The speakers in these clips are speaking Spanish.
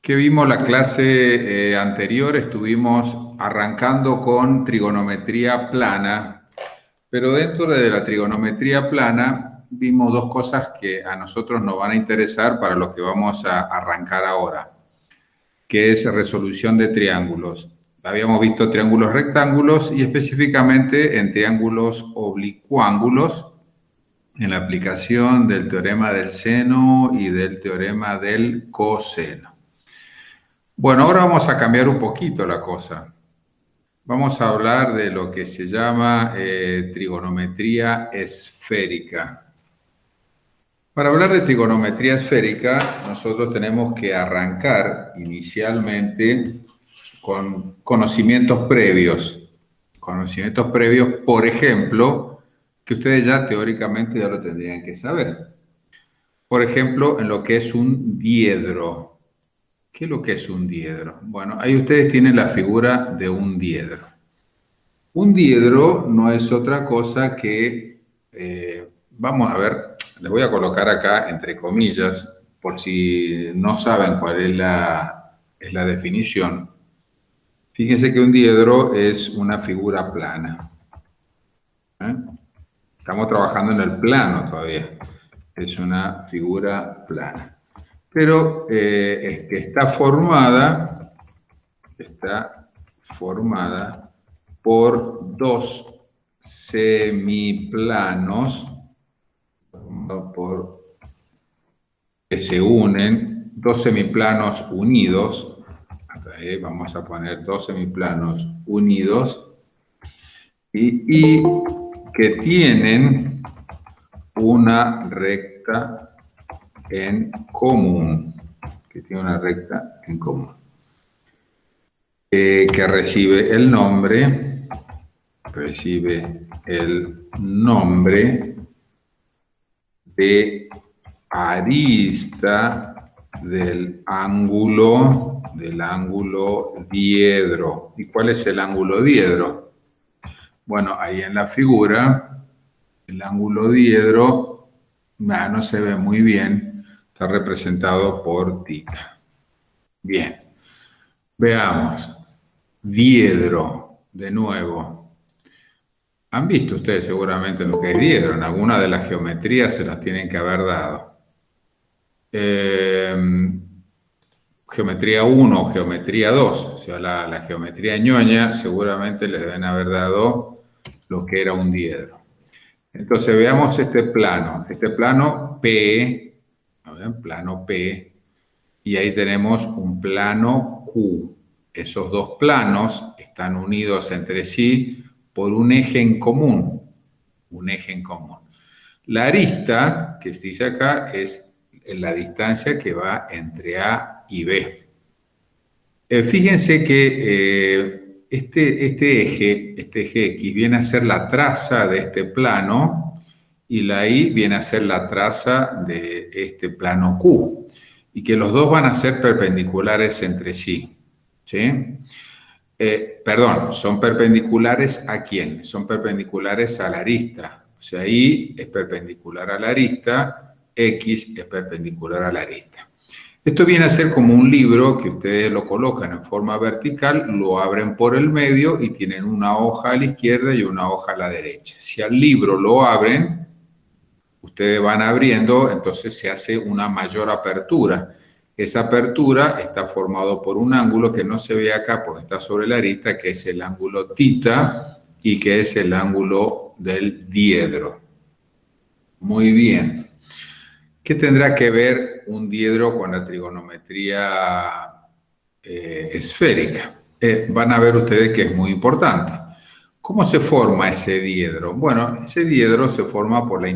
Que vimos la clase anterior, estuvimos arrancando con trigonometría plana, pero dentro de la trigonometría plana vimos dos cosas que a nosotros nos van a interesar para lo que vamos a arrancar ahora, que es resolución de triángulos. Habíamos visto triángulos rectángulos y específicamente en triángulos oblicuángulos, en la aplicación del teorema del seno y del teorema del coseno. Bueno, ahora vamos a cambiar un poquito la cosa. Vamos a hablar de lo que se llama trigonometría esférica. Para hablar de trigonometría esférica, nosotros tenemos que arrancar inicialmente con conocimientos previos. Conocimientos previos, por ejemplo, que ustedes ya teóricamente ya lo tendrían que saber. Por ejemplo, en lo que es un diedro. ¿Qué es lo que es un diedro? Bueno, ahí ustedes tienen la figura de un diedro. Un diedro no es otra cosa que, vamos a ver, les voy a colocar acá entre comillas, por si no saben cuál es la definición. Fíjense que un diedro es una figura plana. Estamos trabajando en el plano todavía. Es una figura plana. Pero es que está formada por dos semiplanos que se unen, dos semiplanos unidos. Ahí vamos a poner dos semiplanos unidos y que tienen una recta en común, que que recibe el nombre de arista del ángulo diedro. ¿Y cuál es el ángulo diedro? Bueno, ahí en la figura, el ángulo diedro no se ve muy bien, está representado por θ. Bien, veamos. Diedro, de nuevo. Han visto ustedes seguramente lo que es diedro, en alguna de las geometrías se las tienen que haber dado. Geometría 1 o geometría 2, o sea, la geometría ñoña seguramente les deben haber dado lo que era un diedro. Entonces veamos este plano P, plano P, y ahí tenemos un plano Q. Esos dos planos están unidos entre sí por un eje en común. La arista que se dice acá es la distancia que va entre A y B. Fíjense que este eje X viene a ser la traza de este plano y la Y viene a ser la traza de este plano Q y que los dos van a ser perpendiculares entre sí. ¿Sí? Perdón, ¿son perpendiculares a quién? Son perpendiculares a la arista. O sea, Y es perpendicular a la arista, X es perpendicular a la arista. Esto viene a ser como un libro que ustedes lo colocan en forma vertical, lo abren por el medio y tienen una hoja a la izquierda y una hoja a la derecha. Si al libro lo abren, ustedes van abriendo, entonces se hace una mayor apertura. Esa apertura está formado por un ángulo que no se ve acá porque está sobre la arista, que es el ángulo θ y que es el ángulo del diedro. Muy bien. ¿Qué tendrá que ver un diedro con la trigonometría esférica? Van a ver ustedes que es muy importante. ¿Cómo se forma ese diedro? Bueno, ese diedro se forma por la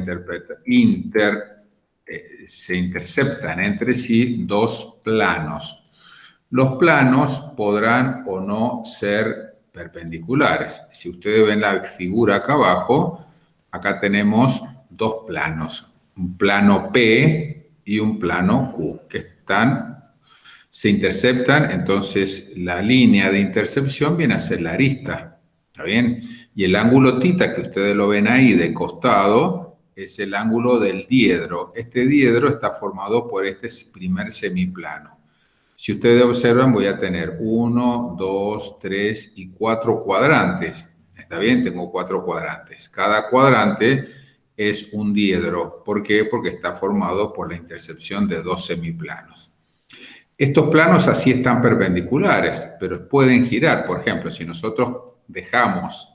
se interceptan entre sí dos planos. Los planos podrán o no ser perpendiculares. Si ustedes ven la figura acá abajo, acá tenemos dos planos, un plano P y un plano Q, que se interceptan, entonces la línea de intercepción viene a ser la arista, ¿está bien? Y el ángulo θ que ustedes lo ven ahí de costado es el ángulo del diedro. Este diedro está formado por este primer semiplano. Si ustedes observan, voy a tener 1, 2, 3 y 4 cuadrantes. ¿Está bien? Tengo 4 cuadrantes. Cada cuadrante es un diedro. ¿Por qué? Porque está formado por la intersección de dos semiplanos. Estos planos así están perpendiculares, pero pueden girar. Por ejemplo, si nosotros dejamos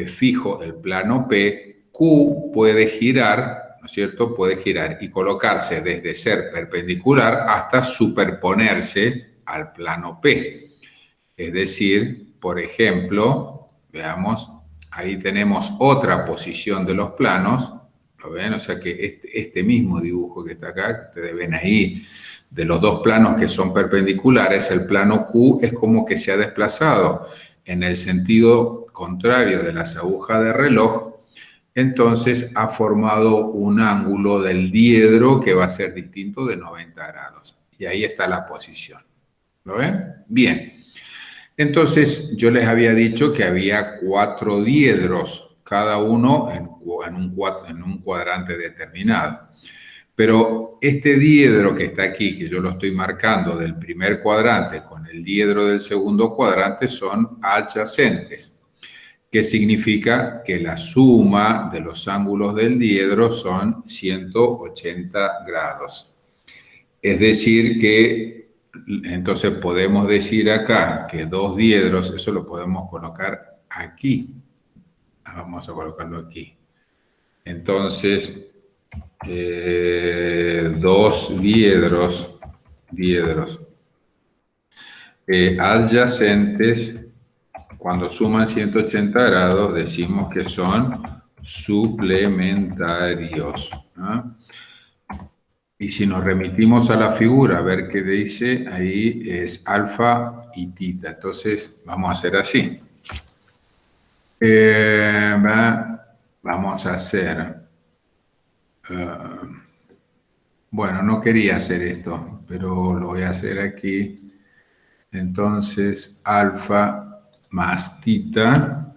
fijo el plano P, Q puede girar, ¿no es cierto? Puede girar y colocarse desde ser perpendicular hasta superponerse al plano P. Es decir, por ejemplo, veamos, ahí tenemos otra posición de los planos, ¿lo ven? O sea que este mismo dibujo que está acá, que ustedes ven ahí, de los dos planos que son perpendiculares, el plano Q es como que se ha desplazado en el sentido contrario de las agujas de reloj, entonces ha formado un ángulo del diedro que va a ser distinto de 90 grados. Y ahí está la posición. ¿Lo ven? Bien. Entonces yo les había dicho que había 4 diedros, cada uno en un cuadrante determinado. Pero este diedro que está aquí, que yo lo estoy marcando del primer cuadrante con el diedro del segundo cuadrante, son adyacentes, que significa que la suma de los ángulos del diedro son 180 grados. Es decir que, entonces podemos decir acá que dos diedros, eso lo podemos colocar aquí. Vamos a colocarlo aquí. Entonces, dos diedros adyacentes, cuando suman 180 grados, decimos que son suplementarios, ¿no? Y si nos remitimos a la figura, a ver qué dice, ahí es alfa y tita. Entonces, vamos a hacer así. Vamos a hacer... bueno, no quería hacer esto, pero lo voy a hacer aquí. Entonces, alfa más tita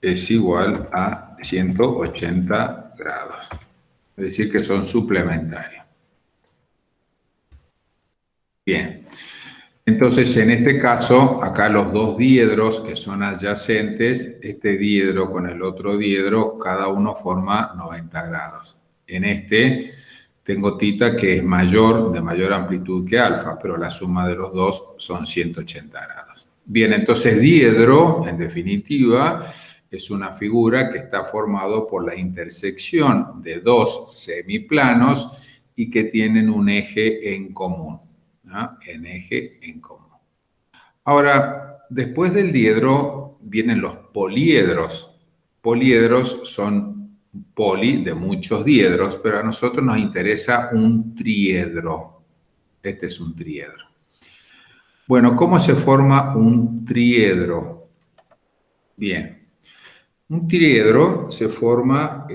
es igual a 180 grados. Es decir, que son suplementarios. Bien. Entonces, en este caso, acá los dos diedros que son adyacentes, este diedro con el otro diedro, cada uno forma 90 grados. En este tengo tita que es mayor, de mayor amplitud que alfa, pero la suma de los dos son 180 grados. Bien, entonces diedro, en definitiva, es una figura que está formado por la intersección de dos semiplanos y que tienen un eje en común. ¿No? En eje en común. Ahora, después del diedro vienen los poliedros. Poliedros son poli de muchos diedros, pero a nosotros nos interesa un triedro. Este es un triedro. Bueno, ¿cómo se forma un triedro? Bien, un triedro se forma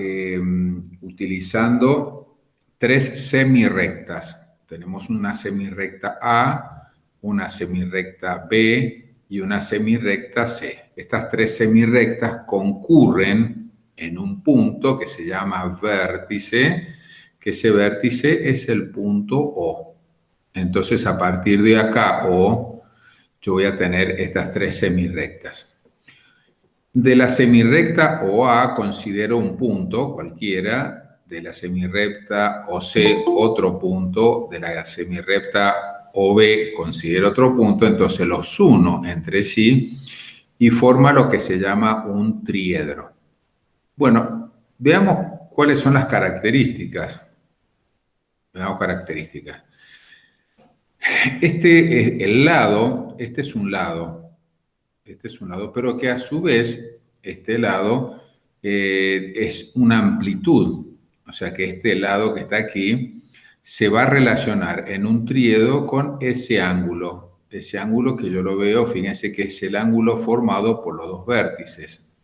utilizando tres semirrectas. Tenemos una semirrecta A, una semirrecta B y una semirrecta C. Estas tres semirrectas concurren en un punto que se llama vértice, que ese vértice es el punto O. Entonces, a partir de acá, O, yo voy a tener estas tres semirrectas. De la semirrecta OA considero un punto cualquiera, de la semirrecta OC otro punto, de la semirrecta OB considero otro punto, entonces los uno entre sí y forma lo que se llama un triedro. Bueno, veamos cuáles son las características. Veamos características. Este es un lado, pero que a su vez este lado es una amplitud. O sea que este lado que está aquí se va a relacionar en un triedro con ese ángulo. Ese ángulo que yo lo veo, fíjense que es el ángulo formado por los dos vértices.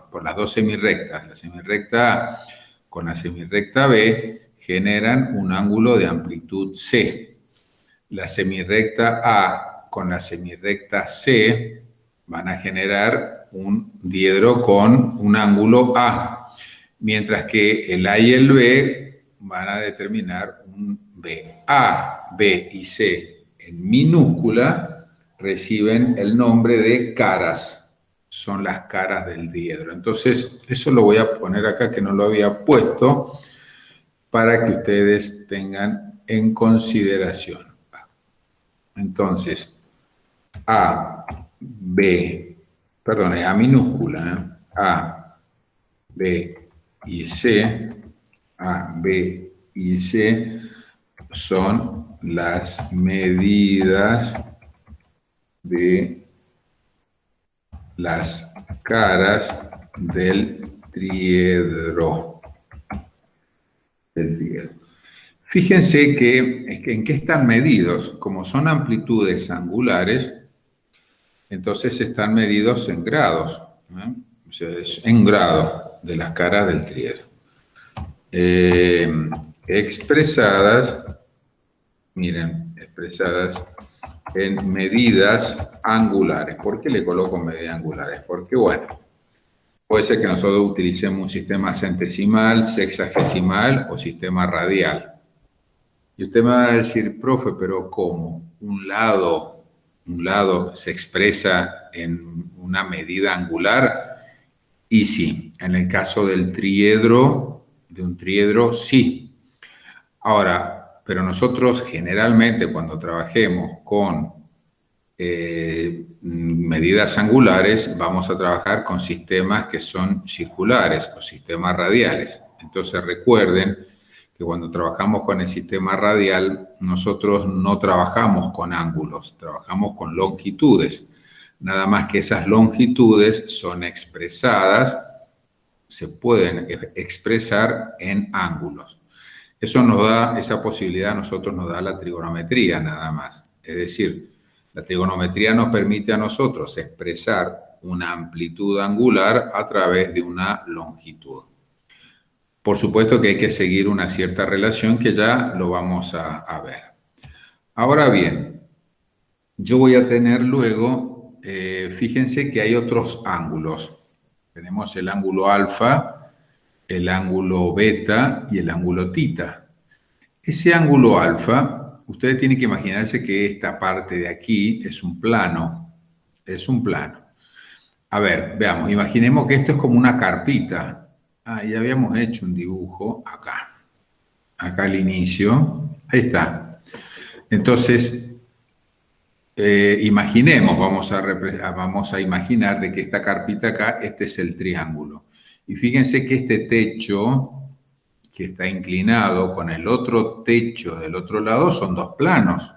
Por las dos semirrectas. La semirrecta A con la semirrecta B generan un ángulo de amplitud C. La semirrecta A con la semirrecta C van a generar un diedro con un ángulo A, mientras que el A y el B van a determinar un B. A, B y C en minúscula reciben el nombre de caras. Son las caras del diedro. Entonces, eso lo voy a poner acá, que no lo había puesto, para que ustedes tengan en consideración. Entonces, A, B, perdón, es A minúscula, ¿eh? A, B y C, A, B y C son las medidas de las caras del triedro. Fíjense que en qué están medidos. Como son amplitudes angulares, entonces están medidos en grados, ¿eh? O sea, es en grado de las caras del triedro. Expresadas, miren, expresadas en medidas angulares. ¿Por qué le coloco medidas angulares? Porque, bueno, puede ser que nosotros utilicemos un sistema centesimal, sexagesimal o sistema radial. Y usted me va a decir, profe, pero ¿cómo? Un lado se expresa en una medida angular. Y sí, en el caso del triedro, de un triedro, sí. Ahora, pero nosotros generalmente cuando trabajemos con medidas angulares, vamos a trabajar con sistemas que son circulares o sistemas radiales. Entonces recuerden que cuando trabajamos con el sistema radial, nosotros no trabajamos con ángulos, trabajamos con longitudes. Nada más que esas longitudes son expresadas, se pueden expresar en ángulos. Eso nos da, esa posibilidad a nosotros nos da la trigonometría nada más. Es decir, la trigonometría nos permite a nosotros expresar una amplitud angular a través de una longitud. Por supuesto que hay que seguir una cierta relación que ya lo vamos a ver. Ahora bien, yo voy a tener luego, fíjense que hay otros ángulos. Tenemos el ángulo alfa, el ángulo beta y el ángulo tita. Ese ángulo alfa, ustedes tienen que imaginarse que esta parte de aquí es un plano. Es un plano. A ver, veamos, imaginemos que esto es como una carpita. Ya habíamos hecho un dibujo acá. Acá al inicio. Ahí está. Entonces, imaginemos, vamos a imaginar de que esta carpita acá, este es el triángulo. Y fíjense que este techo que está inclinado con el otro techo del otro lado son dos planos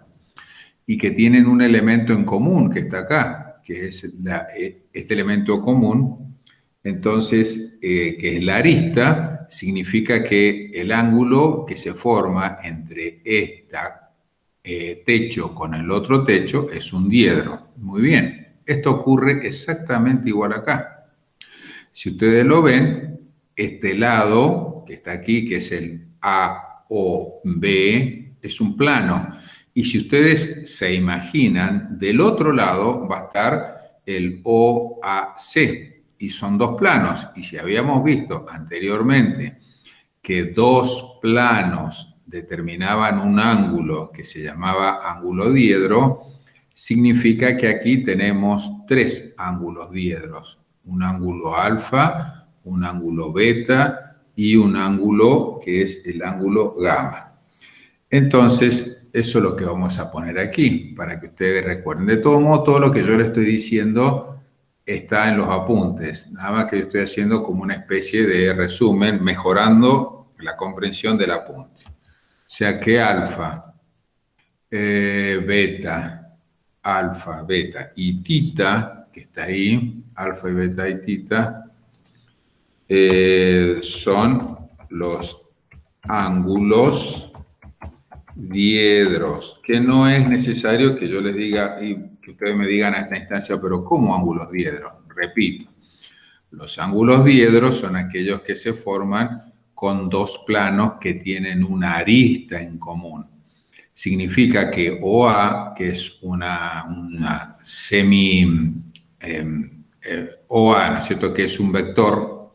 y que tienen un elemento en común que está acá, que es este elemento común. Entonces, que es la arista, significa que el ángulo que se forma entre este techo con el otro techo es un diedro. Muy bien, esto ocurre exactamente igual acá. Si ustedes lo ven, este lado que está aquí, que es el AOB, es un plano. Y si ustedes se imaginan, del otro lado va a estar el OAC. Y son dos planos. Y si habíamos visto anteriormente que dos planos determinaban un ángulo que se llamaba ángulo diedro, significa que aquí tenemos tres ángulos diedros. Un ángulo alfa, un ángulo beta y un ángulo que es el ángulo gamma. Entonces, eso es lo que vamos a poner aquí, para que ustedes recuerden. De todo modo, todo lo que yo les estoy diciendo está en los apuntes, nada más que yo estoy haciendo como una especie de resumen, mejorando la comprensión del apunte. O sea que alfa, beta y tita, que está ahí, alfa y beta y tita, son los ángulos diedros, que no es necesario que yo les diga y que ustedes me digan a esta instancia, pero ¿cómo ángulos diedros? Repito, los ángulos diedros son aquellos que se forman con dos planos que tienen una arista en común. Significa que OA, que es una OA, ¿no es cierto?, que es un vector,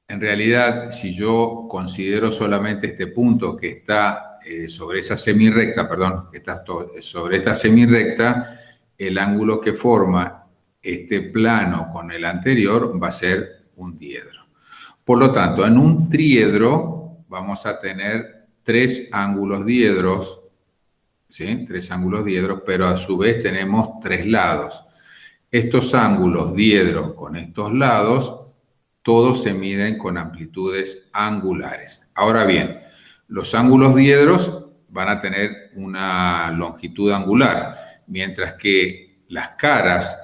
en realidad, si yo considero solamente este punto que está sobre esa semirrecta, perdón, que está sobre esta semirrecta, el ángulo que forma este plano con el anterior va a ser un diedro. Por lo tanto, en un triedro vamos a tener tres ángulos diedros, ¿sí? Tres ángulos diedros, pero a su vez tenemos tres lados. Estos ángulos diedros con estos lados, todos se miden con amplitudes angulares. Ahora bien, los ángulos diedros van a tener una longitud angular, mientras que las caras,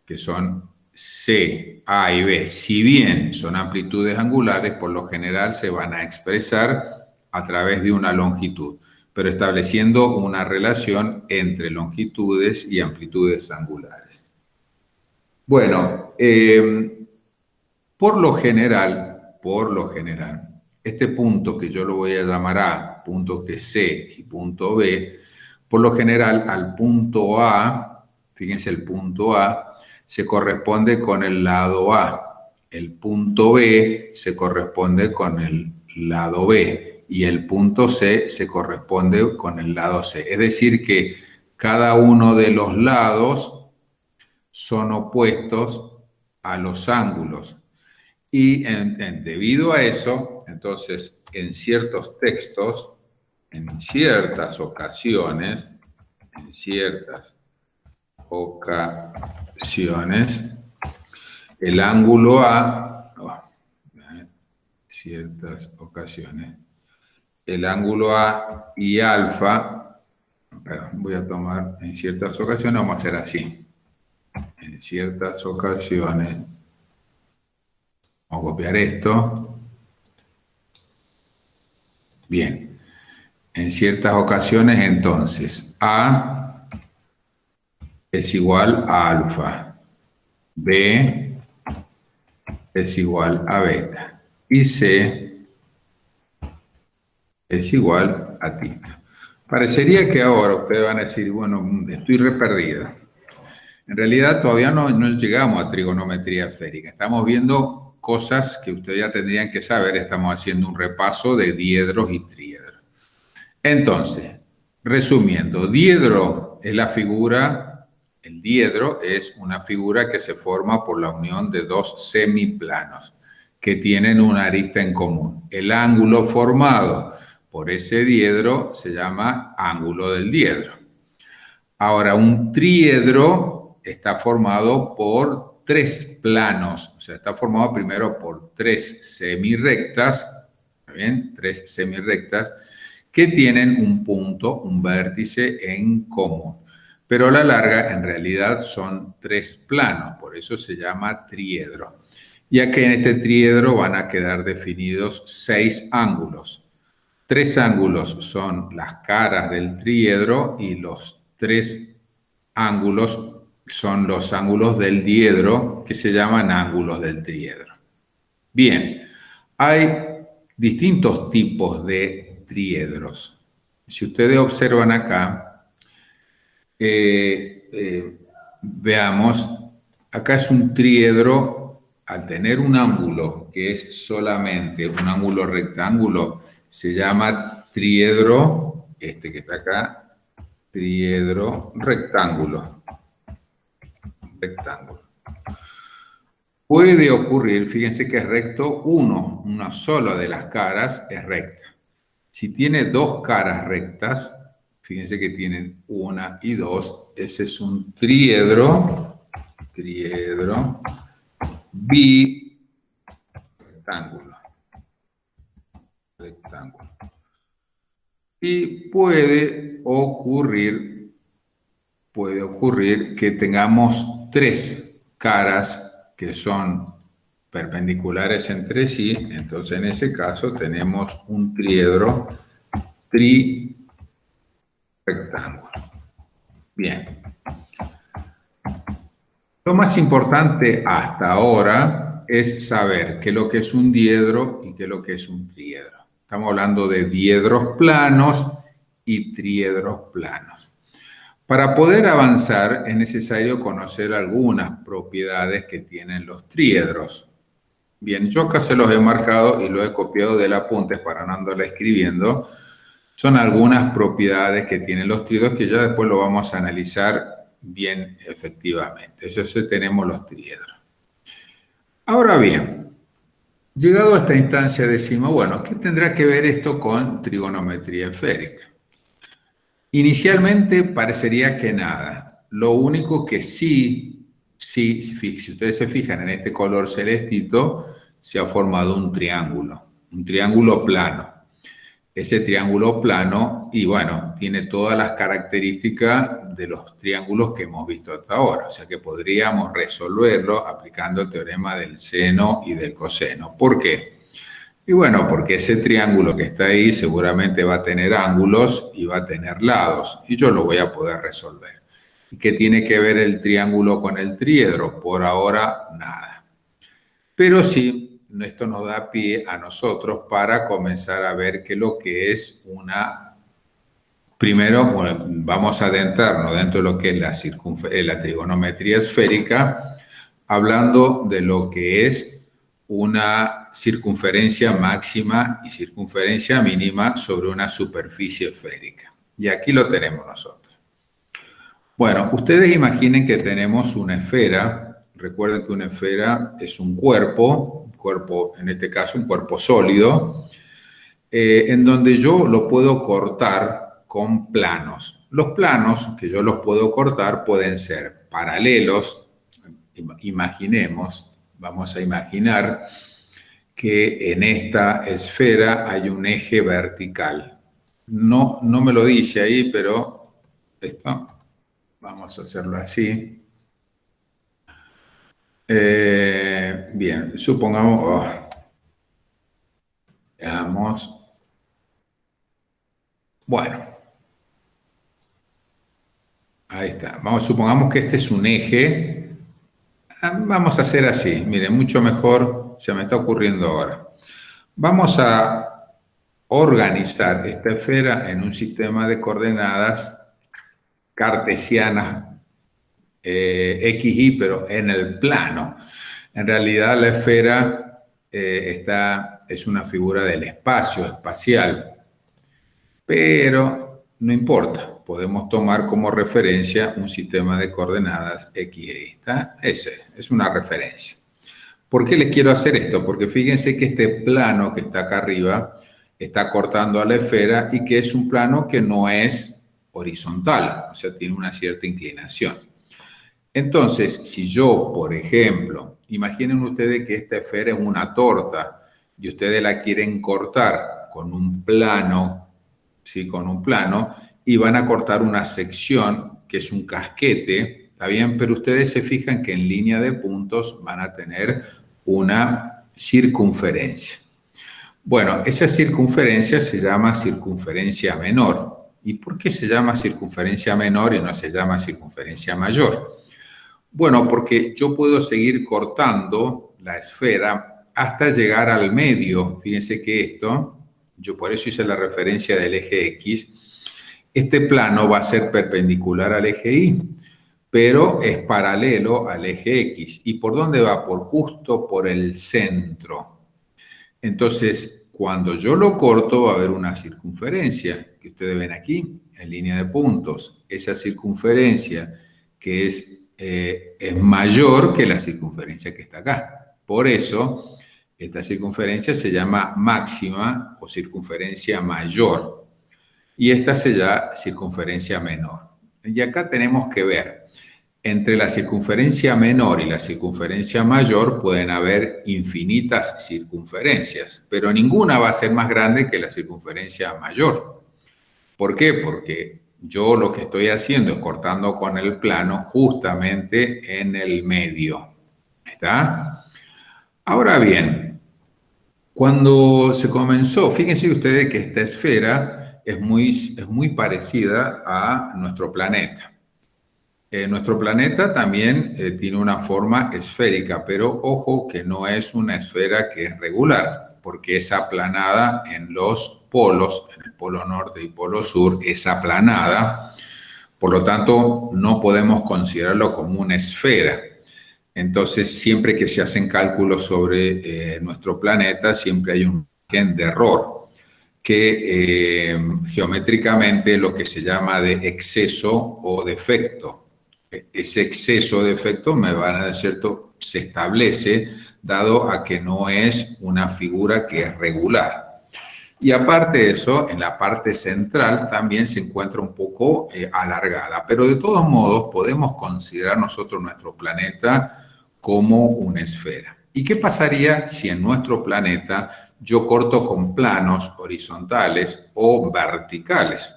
que son C, A y B, si bien son amplitudes angulares, por lo general se van a expresar a través de una longitud, pero estableciendo una relación entre longitudes y amplitudes angulares. Bueno, por lo general, este punto que yo lo voy a llamar A, punto que C y punto B, por lo general al punto A, fíjense el punto A, se corresponde con el lado A, el punto B se corresponde con el lado B y el punto C se corresponde con el lado C. Es decir que cada uno de los lados son opuestos a los ángulos. Y debido a eso, entonces, en ciertos textos, en ciertas ocasiones, el ángulo A, el ángulo A y alfa, perdón, voy a tomar en ciertas ocasiones, vamos a hacer así. En ciertas ocasiones, vamos a copiar esto. Bien. En ciertas ocasiones, entonces, A es igual a alfa, B es igual a beta y C es igual a tita. Parecería que ahora ustedes van a decir, bueno, estoy re perdida. En realidad todavía no llegamos a trigonometría esférica. Estamos viendo cosas que ustedes ya tendrían que saber. Estamos haciendo un repaso de diedros y triedros. Entonces, resumiendo, diedro es la figura, el diedro es una figura que se forma por la unión de dos semiplanos que tienen una arista en común. El ángulo formado por ese diedro se llama ángulo del diedro. Ahora, un triedro está formado por tres planos, o sea, está formado primero por tres semirrectas, ¿bien? Tres semirrectas que tienen un punto, un vértice en común. Pero a la larga, en realidad, son tres planos, por eso se llama triedro. Ya que en este triedro van a quedar definidos seis ángulos. Tres ángulos son las caras del triedro y los tres ángulos son los ángulos del diedro, que se llaman ángulos del triedro. Bien, hay distintos tipos de triedros. Si ustedes observan acá, veamos, acá es un triedro, al tener un ángulo que es solamente un ángulo rectángulo, se llama triedro, este que está acá, triedro rectángulo. Puede ocurrir, fíjense que es recto una sola de las caras es recta. Si tiene dos caras rectas, fíjense que tienen una y dos, ese es un triedro rectángulo. Y puede ocurrir que tengamos tres caras que son perpendiculares entre sí, entonces en ese caso tenemos un triedro rectángulo. Bien. Lo más importante hasta ahora es saber qué es lo que es un diedro y qué es lo que es un triedro. Estamos hablando de diedros planos y triedros planos. Para poder avanzar es necesario conocer algunas propiedades que tienen los triedros. Bien, yo acá se los he marcado y lo he copiado del apunte para no andarla escribiendo. Son algunas propiedades que tienen los tríedos que ya después lo vamos a analizar bien efectivamente. Eso sí, tenemos los tríedos. Ahora bien, llegado a esta instancia decimos, bueno, ¿qué tendrá que ver esto con trigonometría esférica? Inicialmente parecería que nada. Lo único que sí, si ustedes se fijan en este color celestito, se ha formado un triángulo plano. Ese triángulo plano, y bueno, tiene todas las características de los triángulos que hemos visto hasta ahora. O sea que podríamos resolverlo aplicando el teorema del seno y del coseno. ¿Por qué? Y bueno, porque ese triángulo que está ahí seguramente va a tener ángulos y va a tener lados, y yo lo voy a poder resolver. ¿Y qué tiene que ver el triángulo con el triedro? Por ahora, nada. Pero sí, esto nos da pie a nosotros para comenzar a ver qué es lo que es una... Primero, bueno, vamos a adentrarnos dentro de lo que es la trigonometría esférica, hablando de lo que es una circunferencia máxima y circunferencia mínima sobre una superficie esférica. Y aquí lo tenemos nosotros. Bueno, ustedes imaginen que tenemos una esfera. Recuerden que una esfera es un cuerpo, en este caso un cuerpo sólido, en donde yo lo puedo cortar con planos. Los planos que yo los puedo cortar pueden ser paralelos. Imaginemos, vamos a imaginar que en esta esfera hay un eje vertical. No me lo dice ahí, pero esto, vamos a hacerlo así. Bien, supongamos, veamos. Bueno, ahí está. Supongamos que este es un eje. Vamos a hacer así. Miren, mucho mejor se me está ocurriendo ahora. Vamos a organizar esta esfera en un sistema de coordenadas cartesianas XY, pero en el plano. En realidad la esfera es una figura del espacio espacial, pero no importa, podemos tomar como referencia un sistema de coordenadas XY. Ese es una referencia. ¿Por qué les quiero hacer esto? Porque fíjense que este plano que está acá arriba está cortando a la esfera y que es un plano que no es horizontal, o sea, tiene una cierta inclinación. Entonces, si yo, por ejemplo, imaginen ustedes que esta esfera es una torta y ustedes la quieren cortar con un plano, ¿sí? Con un plano, y van a cortar una sección que es un casquete, ¿está bien? Pero ustedes se fijan que en línea de puntos van a tener una circunferencia. Bueno, esa circunferencia se llama circunferencia menor. ¿Y por qué se llama circunferencia menor y no se llama circunferencia mayor? Bueno, porque yo puedo seguir cortando la esfera hasta llegar al medio. Fíjense que esto, yo por eso hice la referencia del eje X, este plano va a ser perpendicular al eje Y, pero es paralelo al eje X. ¿Y por dónde va? Justo por el centro. Entonces, cuando yo lo corto va a haber una circunferencia que ustedes ven aquí en línea de puntos. Esa circunferencia que es mayor que la circunferencia que está acá. Por eso, esta circunferencia se llama máxima o circunferencia mayor. Y esta se llama circunferencia menor. Y acá tenemos que ver, entre la circunferencia menor y la circunferencia mayor pueden haber infinitas circunferencias, pero ninguna va a ser más grande que la circunferencia mayor. ¿Por qué? Porque yo lo que estoy haciendo es cortando con el plano justamente en el medio. ¿Está? Ahora bien, cuando se comenzó, fíjense ustedes que esta esfera es muy parecida a nuestro planeta. Nuestro planeta también tiene una forma esférica, pero ojo que no es una esfera que es regular, porque es aplanada en los polos, en el polo norte y polo sur, es aplanada. Por lo tanto, no podemos considerarlo como una esfera. Entonces, siempre que se hacen cálculos sobre nuestro planeta, siempre hay un margen de error, que geométricamente lo que se llama de exceso o defecto. Ese exceso o defecto, me van a decir, se establece dado a que no es una figura que es regular. Y aparte de eso, en la parte central también se encuentra un poco alargada, pero de todos modos podemos considerar nosotros nuestro planeta como una esfera. ¿Y qué pasaría si en nuestro planeta yo corto con planos horizontales o verticales?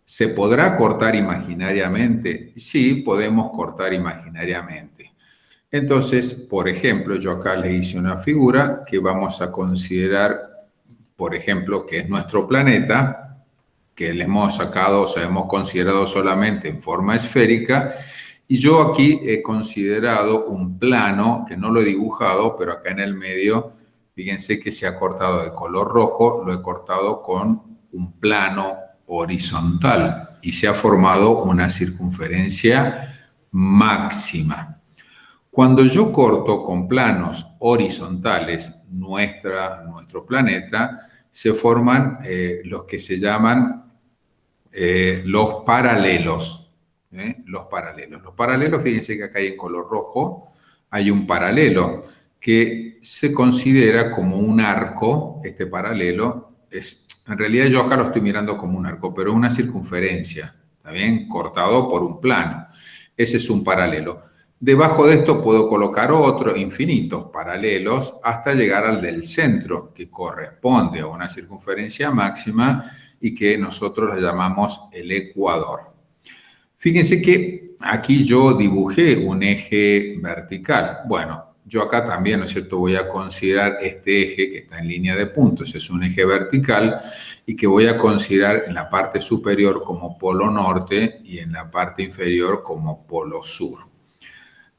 ¿Se podrá cortar imaginariamente? Sí, podemos cortar imaginariamente. Entonces, por ejemplo, yo acá le hice una figura que vamos a considerar, por ejemplo, que es nuestro planeta, que le hemos sacado, o sea, hemos considerado solamente en forma esférica, y yo aquí he considerado un plano, que no lo he dibujado, pero acá en el medio, fíjense que se ha cortado de color rojo, lo he cortado con un plano horizontal y se ha formado una circunferencia máxima. Cuando yo corto con planos horizontales nuestro planeta, se forman los que se llaman los paralelos. Los paralelos. Los paralelos, fíjense que acá hay en color rojo, hay un paralelo que se considera como un arco, este paralelo. En realidad yo acá lo estoy mirando como un arco, pero es una circunferencia, ¿está bien? Cortado por un plano. Ese es un paralelo. Debajo de esto puedo colocar otros infinitos paralelos hasta llegar al del centro, que corresponde a una circunferencia máxima y que nosotros la llamamos el ecuador. Fíjense que aquí yo dibujé un eje vertical. Bueno, yo acá también, ¿no es cierto?, voy a considerar este eje que está en línea de puntos, es un eje vertical y que voy a considerar en la parte superior como polo norte y en la parte inferior como polo sur.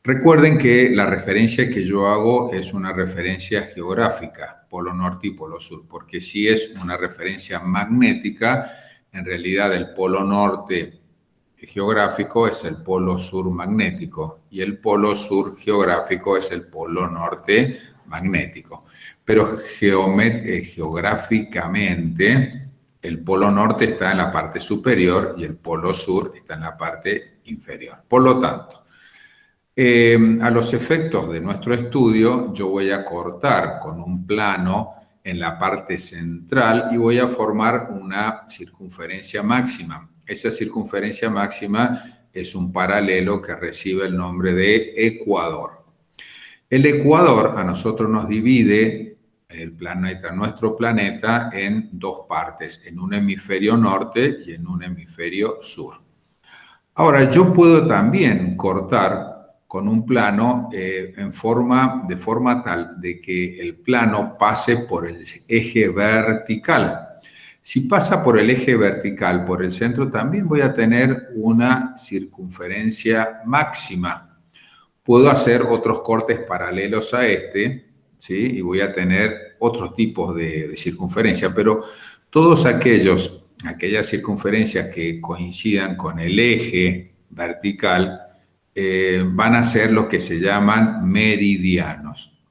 Recuerden que la referencia que yo hago es una referencia geográfica, polo norte y polo sur, porque si es una referencia magnética, en realidad el polo norte geográfico es el polo sur magnético y el polo sur geográfico es el polo norte magnético. Pero geográficamente el polo norte está en la parte superior y el polo sur está en la parte inferior. Por lo tanto, a los efectos de nuestro estudio, yo voy a cortar con un plano en la parte central y voy a formar una circunferencia máxima. Esa circunferencia máxima es un paralelo que recibe el nombre de ecuador. El ecuador a nosotros nos divide nuestro planeta en dos partes, en un hemisferio norte y en un hemisferio sur. Ahora, yo puedo también cortar con un plano de forma tal de que el plano pase por el eje vertical. Si pasa por el eje vertical, por el centro, también voy a tener una circunferencia máxima. Puedo hacer otros cortes paralelos a este, ¿sí? Y voy a tener otros tipos de circunferencia, pero todos aquellas circunferencias que coincidan con el eje vertical, van a ser lo que se llaman meridianos.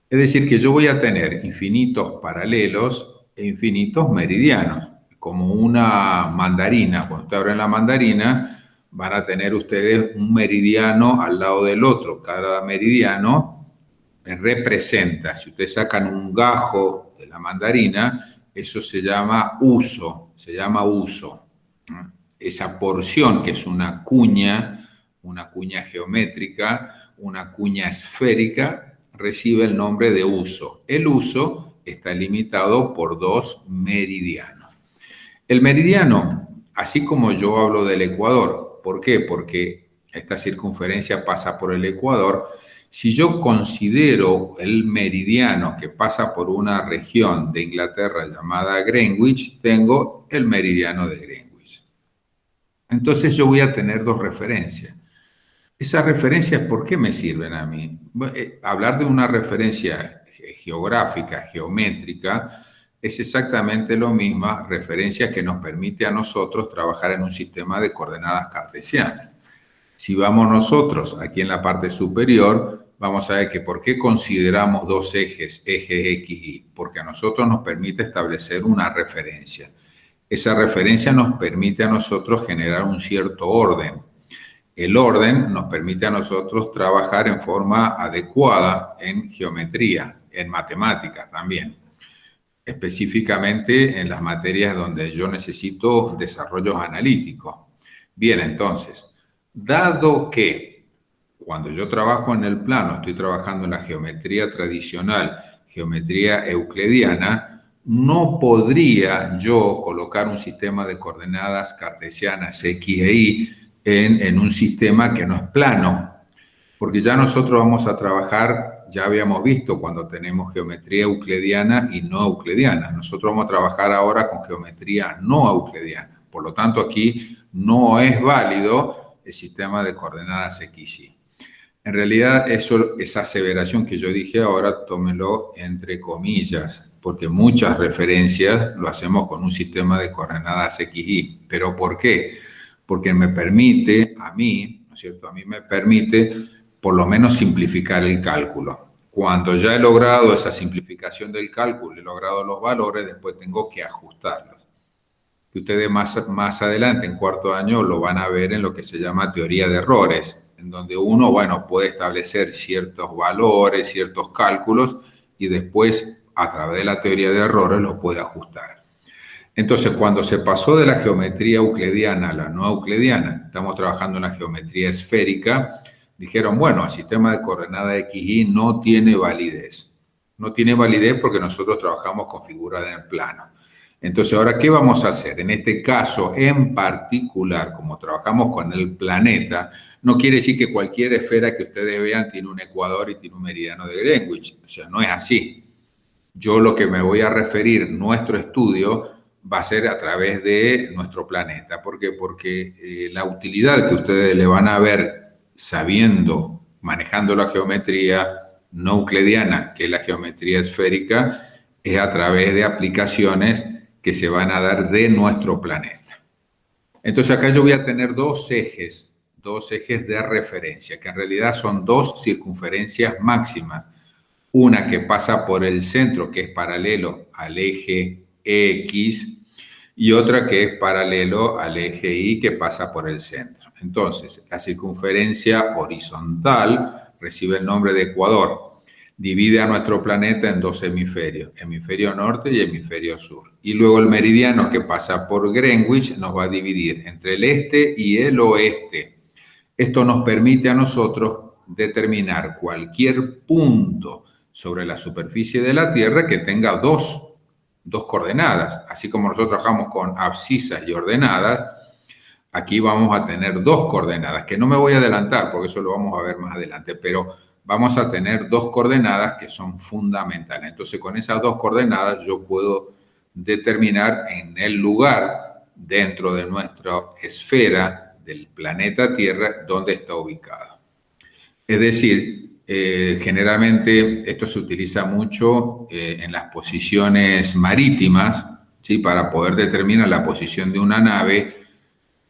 Es decir, que yo voy a tener infinitos paralelos e infinitos meridianos, como una mandarina. Cuando ustedes abren la mandarina, van a tener ustedes un meridiano al lado del otro. Cada meridiano representa, si ustedes sacan un gajo de la mandarina, eso se llama huso, Esa porción que es una cuña geométrica, una cuña esférica, recibe el nombre de huso. El huso está limitado por dos meridianos. El meridiano, así como yo hablo del ecuador, ¿por qué? Porque esta circunferencia pasa por el ecuador. Si yo considero el meridiano que pasa por una región de Inglaterra llamada Greenwich, tengo el meridiano de Greenwich. Entonces yo voy a tener dos referencias. Esas referencias, ¿por qué me sirven a mí? Hablar de una referencia geográfica, geométrica, es exactamente lo misma referencia que nos permite a nosotros trabajar en un sistema de coordenadas cartesianas. Si vamos nosotros aquí en la parte superior, vamos a ver que ¿por qué consideramos dos ejes, eje X, Y? Porque a nosotros nos permite establecer una referencia. Esa referencia nos permite a nosotros generar un cierto orden. El orden nos permite a nosotros trabajar en forma adecuada en geometría, en matemáticas también, específicamente en las materias donde yo necesito desarrollos analíticos. Bien, entonces, dado que cuando yo trabajo en el plano, estoy trabajando en la geometría tradicional, geometría euclidiana, no podría yo colocar un sistema de coordenadas cartesianas X e Y en un sistema que no es plano, porque ya nosotros vamos a trabajar, ya habíamos visto cuando tenemos geometría euclidiana y no euclidiana. Nosotros vamos a trabajar ahora con geometría no euclidiana. Por lo tanto, aquí no es válido el sistema de coordenadas X, Y. En realidad, esa aseveración que yo dije ahora, tómelo entre comillas, porque muchas referencias lo hacemos con un sistema de coordenadas X, Y. ¿Pero por qué? Porque me permite a mí, ¿no es cierto? A mí me permite por lo menos simplificar el cálculo. Cuando ya he logrado esa simplificación del cálculo, he logrado los valores, después tengo que ajustarlos. Que ustedes más adelante, en cuarto año, lo van a ver en lo que se llama teoría de errores, en donde uno, bueno, puede establecer ciertos valores, ciertos cálculos, y después, a través de la teoría de errores, los puede ajustar. Entonces, cuando se pasó de la geometría euclidiana a la no euclidiana, estamos trabajando en la geometría esférica, dijeron, bueno, el sistema de coordenadas XY no tiene validez. No tiene validez porque nosotros trabajamos con figuras en el plano. Entonces, ahora, ¿qué vamos a hacer? En este caso en particular, como trabajamos con el planeta, no quiere decir que cualquier esfera que ustedes vean tiene un ecuador y tiene un meridiano de Greenwich. O sea, no es así. Yo lo que me voy a referir, nuestro estudio, va a ser a través de nuestro planeta. ¿Por qué? Porque la utilidad que ustedes le van a ver sabiendo, manejando la geometría no euclidiana, que es la geometría esférica, es a través de aplicaciones que se van a dar de nuestro planeta. Entonces acá yo voy a tener dos ejes de referencia, que en realidad son dos circunferencias máximas. Una que pasa por el centro, que es paralelo al eje X, y otra que es paralelo al eje Y, que pasa por el centro. Entonces, la circunferencia horizontal recibe el nombre de ecuador. Divide a nuestro planeta en dos hemisferios, hemisferio norte y hemisferio sur. Y luego el meridiano que pasa por Greenwich nos va a dividir entre el este y el oeste. Esto nos permite a nosotros determinar cualquier punto sobre la superficie de la Tierra que tenga dos coordenadas. Así como nosotros trabajamos con abscisas y ordenadas, aquí vamos a tener dos coordenadas, que no me voy a adelantar porque eso lo vamos a ver más adelante, pero vamos a tener dos coordenadas que son fundamentales. Entonces, con esas dos coordenadas yo puedo determinar en el lugar dentro de nuestra esfera del planeta Tierra dónde está ubicado. Es decir, generalmente esto se utiliza mucho en las posiciones marítimas, ¿sí? Para poder determinar la posición de una nave,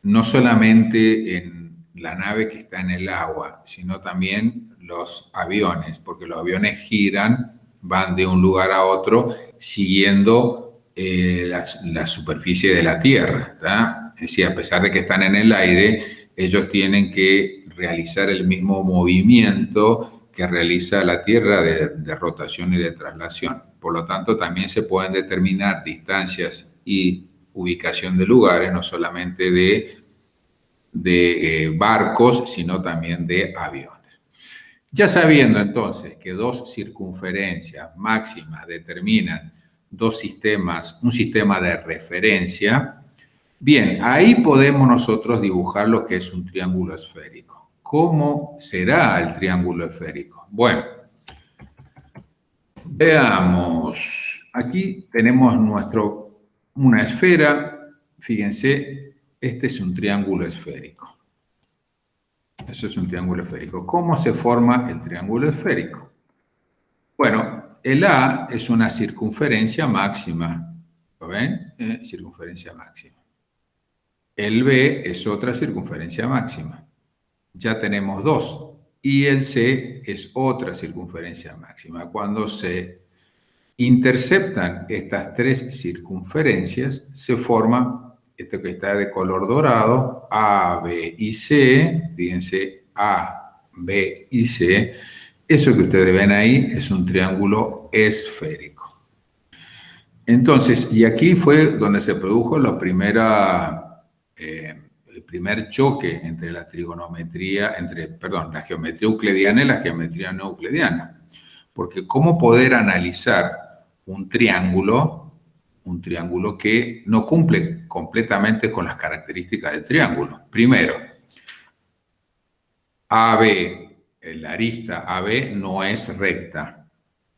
no solamente en la nave que está en el agua, sino también los aviones, porque los aviones giran, van de un lugar a otro siguiendo la superficie de la Tierra, ¿tá? Es decir, a pesar de que están en el aire, ellos tienen que realizar el mismo movimiento que realiza la Tierra de rotación y de traslación. Por lo tanto, también se pueden determinar distancias y ubicación de lugares, no solamente de barcos, sino también de aviones. Ya sabiendo entonces que dos circunferencias máximas determinan dos sistemas, un sistema de referencia, bien, ahí podemos nosotros dibujar lo que es un triángulo esférico. ¿Cómo será el triángulo esférico? Bueno, veamos. Aquí tenemos una esfera. Fíjense, este es un triángulo esférico. Eso es un triángulo esférico. ¿Cómo se forma el triángulo esférico? Bueno, el A es una circunferencia máxima. ¿Lo ven? Circunferencia máxima. El B es otra circunferencia máxima. ya tenemos 2. Y el C es otra circunferencia máxima. Cuando se interceptan estas 3 circunferencias, se forma esto que está de color dorado, A, B y C. Fíjense, A, B y C. Eso que ustedes ven ahí es un triángulo esférico. Entonces, y aquí fue donde se produjo el primer choque entre la trigonometría, la geometría euclidiana y la geometría no euclidiana. Porque ¿cómo poder analizar un triángulo que no cumple completamente con las características del triángulo? Primero, AB, la arista AB no es recta.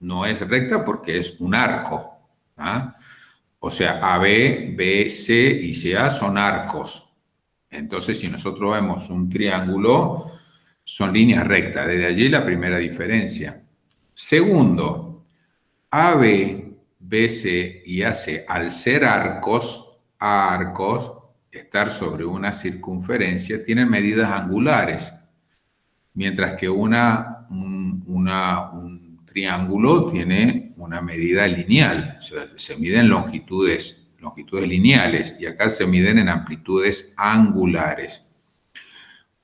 No es recta porque es un arco. ¿Ah? O sea, AB, BC y CA son arcos. Entonces, si nosotros vemos un triángulo, son líneas rectas. Desde allí la primera diferencia. Segundo, AB, BC y AC, al ser arcos, estar sobre una circunferencia, tienen medidas angulares, mientras que un triángulo tiene una medida lineal. O sea, se miden longitudes lineales y acá se miden en amplitudes angulares.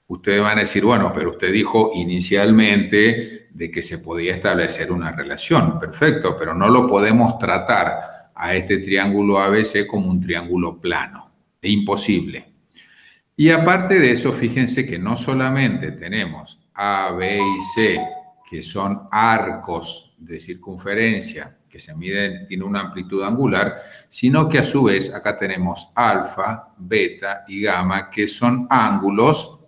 Ustedes van a decir, bueno, pero usted dijo inicialmente de que se podía establecer una relación. Perfecto, pero no lo podemos tratar a este triángulo ABC como un triángulo plano. Es imposible. Y aparte de eso, fíjense que no solamente tenemos A, B y C, que son arcos de circunferencia que se miden, tienen una amplitud angular, sino que a su vez acá tenemos alfa, beta y gamma, que son ángulos,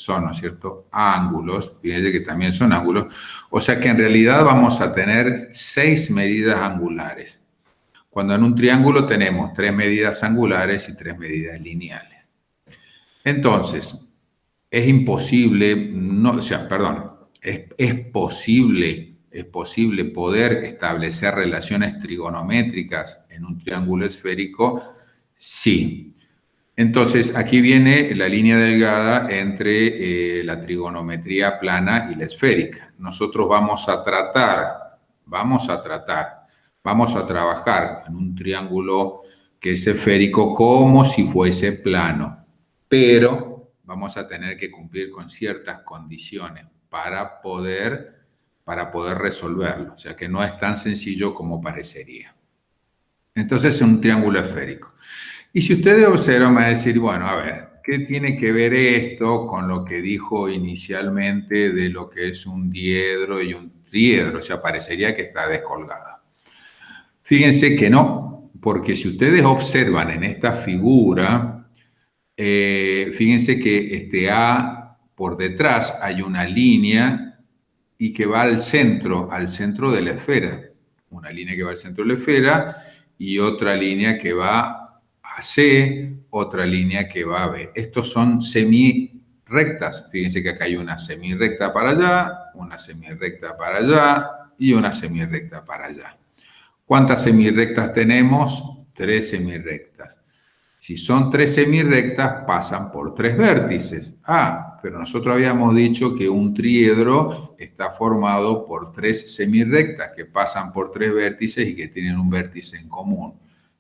¿no es cierto? Ángulos, fíjense que también son ángulos, o sea que en realidad vamos a tener 6 medidas angulares, cuando en un triángulo tenemos 3 medidas angulares y 3 medidas lineales. Entonces, es posible poder establecer relaciones trigonométricas en un triángulo esférico, sí. Entonces, aquí viene la línea delgada entre la trigonometría plana y la esférica. Nosotros vamos a trabajar en un triángulo que es esférico como si fuese plano, pero vamos a tener que cumplir con ciertas condiciones para poder resolverlo. O sea que no es tan sencillo como parecería. Entonces es un triángulo esférico. Y si ustedes observan, van a decir, bueno, a ver, ¿qué tiene que ver esto con lo que dijo inicialmente de lo que es un diedro y un triedro? O sea, parecería que está descolgada. Fíjense que no, porque si ustedes observan en esta figura, fíjense que este A por detrás hay una línea y que va al centro de la esfera. Una línea que va al centro de la esfera y otra línea que va a C, otra línea que va a B. Estos son semirrectas. Fíjense que acá hay una semirrecta para allá, una semirrecta para allá y una semirrecta para allá. ¿Cuántas semirrectas tenemos? 3 semirrectas. Si son 3 semirrectas, pasan por 3 vértices. Ah, pero nosotros habíamos dicho que un triedro está formado por 3 semirrectas que pasan por 3 vértices y que tienen un vértice en común.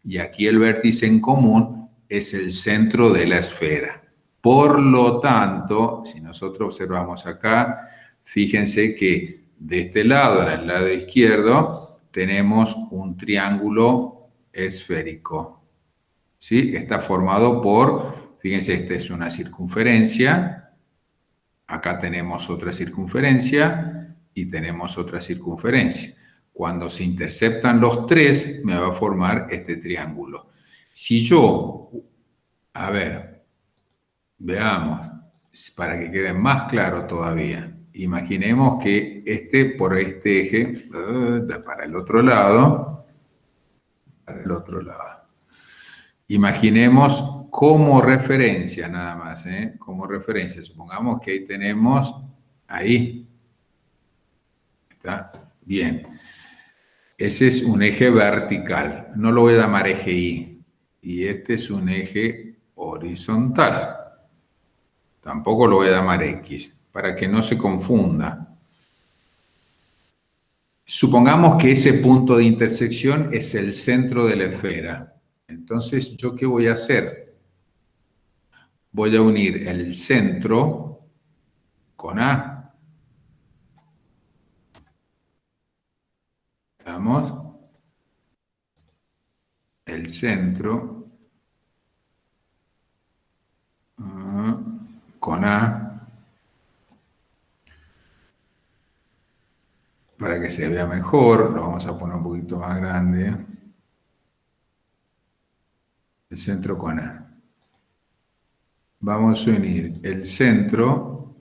Y aquí el vértice en común es el centro de la esfera. Por lo tanto, si nosotros observamos acá, fíjense que de este lado, en el lado izquierdo, tenemos un triángulo esférico. ¿Sí? Está formado por, fíjense, esta es una circunferencia, acá tenemos otra circunferencia y tenemos otra circunferencia. Cuando se interceptan los 3, me va a formar este triángulo. Si yo, a ver, veamos, para que quede más claro todavía, imaginemos que por este eje, para el otro lado, imaginemos como referencia nada más, como referencia. Supongamos que ahí tenemos, ¿está? Bien. Ese es un eje vertical, no lo voy a llamar eje Y. Y este es un eje horizontal. Tampoco lo voy a llamar X, para que no se confunda. Supongamos que ese punto de intersección es el centro de la esfera. Entonces, ¿yo qué voy a hacer? Voy a unir el centro con A. Veamos. El centro con A. Para que se vea mejor, lo vamos a poner un poquito más grande. El centro con A. Vamos a unir el centro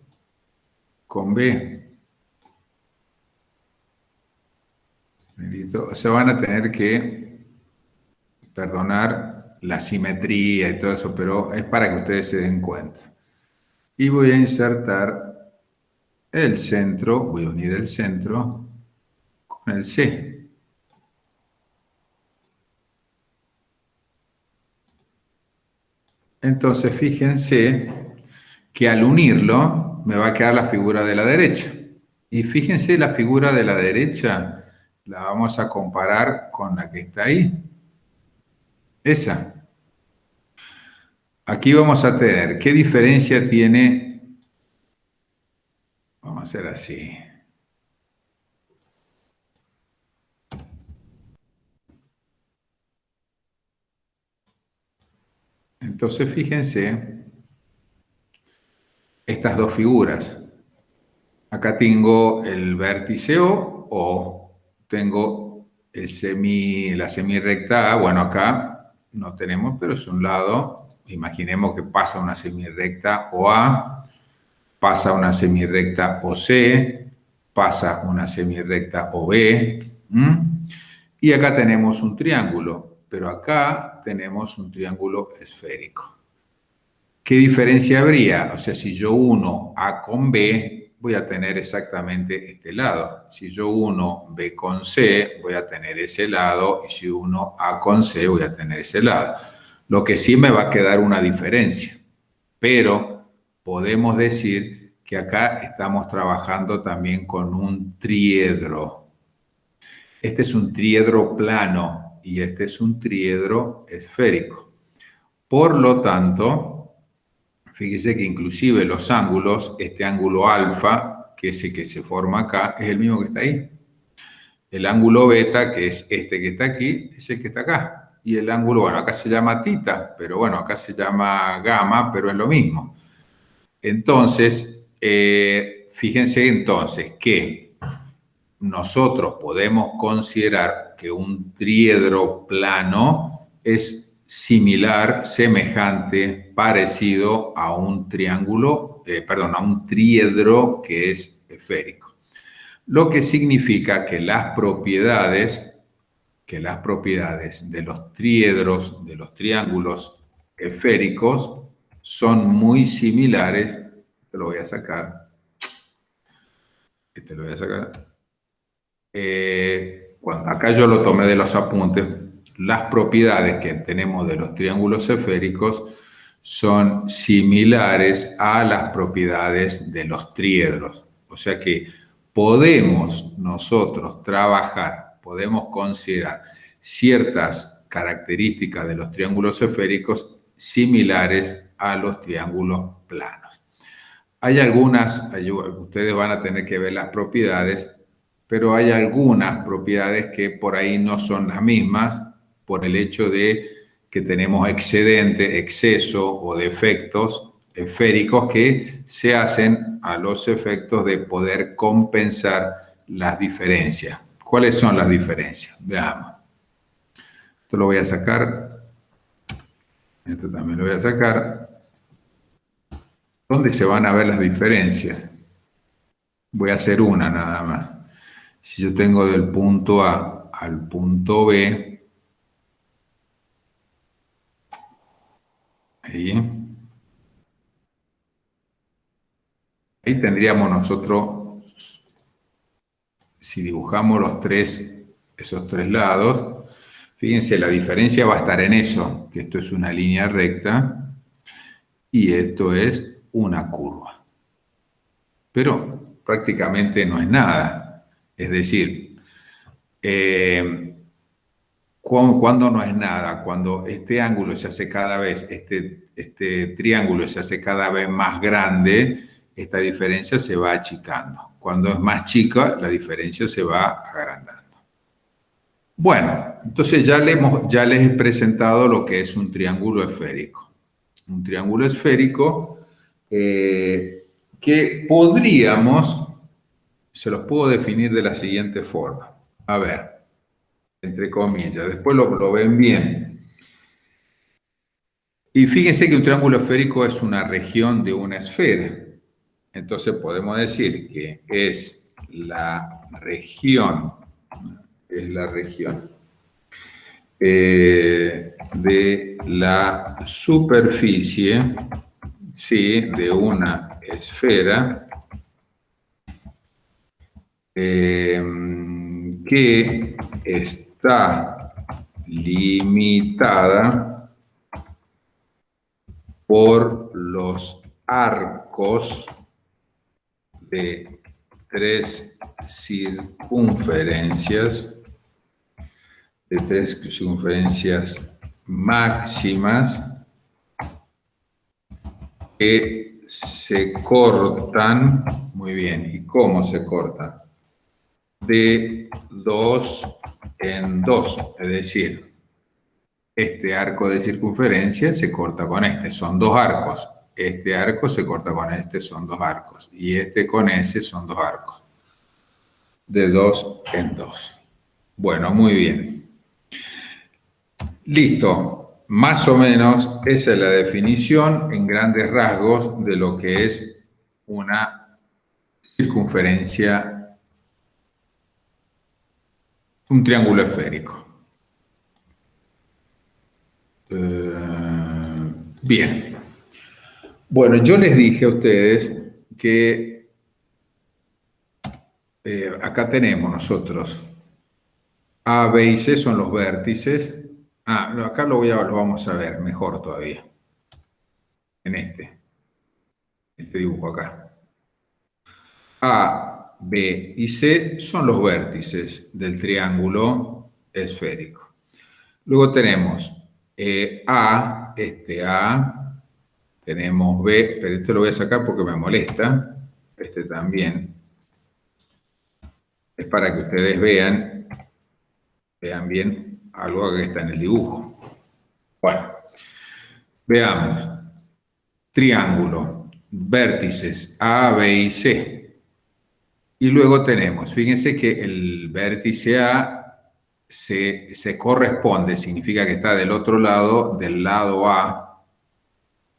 con B. O sea, van a tener que perdonar la simetría y todo eso, pero es para que ustedes se den cuenta. Y voy a insertar el centro, voy a unir el centro con el C. Entonces, fíjense que al unirlo me va a quedar la figura de la derecha. Y fíjense, la figura de la derecha la vamos a comparar con la que está ahí. Esa. Aquí vamos a tener, ¿qué diferencia tiene? Vamos a hacer así. Entonces, fíjense, estas dos figuras. Acá tengo el vértice O tengo la semirrecta A. Bueno, acá no tenemos, pero es un lado. Imaginemos que pasa una semirrecta OA, pasa una semirrecta OC, pasa una semirrecta OB. Y acá tenemos un triángulo, pero acá tenemos un triángulo esférico. ¿Qué diferencia habría? O sea, si yo uno A con B, voy a tener exactamente este lado. Si yo uno B con C, voy a tener ese lado. Y si uno A con C, voy a tener ese lado. Lo que sí me va a quedar una diferencia. Pero podemos decir que acá estamos trabajando también con un triedro. Este es un triedro plano y este es un triedro esférico. Por lo tanto, fíjese que inclusive los ángulos, este ángulo alfa, que es el que se forma acá, es el mismo que está ahí. El ángulo beta, que es este que está aquí, es el que está acá. Y el ángulo, bueno, acá se llama tita, pero bueno, acá se llama gamma, pero es lo mismo. Entonces, fíjense entonces que nosotros podemos considerar que un triedro plano es similar, semejante, parecido a un triángulo, a un triedro que es esférico. Lo que significa que las propiedades de los triedros, de los triángulos esféricos, son muy similares. Te lo voy a sacar. Acá yo lo tomé de los apuntes. Las propiedades que tenemos de los triángulos esféricos son similares a las propiedades de los triedros. O sea que podemos nosotros trabajar, podemos considerar ciertas características de los triángulos esféricos similares a los triángulos planos. Hay algunas, ustedes van a tener que ver las propiedades, pero hay algunas propiedades que por ahí no son las mismas por el hecho de que tenemos excedente, exceso o defectos esféricos que se hacen a los efectos de poder compensar las diferencias. ¿Cuáles son las diferencias? Veamos. Esto lo voy a sacar. Esto también lo voy a sacar. ¿Dónde se van a ver las diferencias? Voy a hacer una nada más. Si yo tengo del punto A al punto B, ahí tendríamos nosotros, si dibujamos esos tres lados, fíjense, la diferencia va a estar en eso, que esto es una línea recta y esto es una curva. Pero prácticamente no es nada. Es decir, ¿cuándo no es nada? Cuando este ángulo se hace cada vez, este triángulo se hace cada vez más grande, esta diferencia se va achicando. Cuando es más chica, la diferencia se va agrandando. Bueno, entonces ya les he presentado lo que es un triángulo esférico. Un triángulo esférico que podríamos, se los puedo definir de la siguiente forma. A ver, entre comillas, después lo ven bien. Y fíjense que un triángulo esférico es una región de una esfera. Entonces podemos decir que es la región de la superficie, sí, de una esfera que está limitada por los arcos de tres circunferencias máximas que se cortan, muy bien, ¿y cómo se cortan? De 2 en 2, es decir, este arco de circunferencia se corta con este, son dos arcos. Este arco se corta con este, son dos arcos. Y este con ese son dos arcos. De 2 en 2. Bueno, muy bien. Listo. Más o menos esa es la definición en grandes rasgos de lo que es una circunferencia, un triángulo esférico. Bien. Bueno, yo les dije a ustedes que acá tenemos nosotros A, B y C son los vértices. Acá lo vamos a ver mejor todavía. En este dibujo acá. A, B y C son los vértices del triángulo esférico. Luego tenemos A, tenemos B, pero este lo voy a sacar porque me molesta. Este también. Es para que ustedes vean bien algo que está en el dibujo. Bueno, veamos. Triángulo, vértices A, B y C. Y luego tenemos, fíjense que el vértice A se corresponde, significa que está del otro lado, del lado A.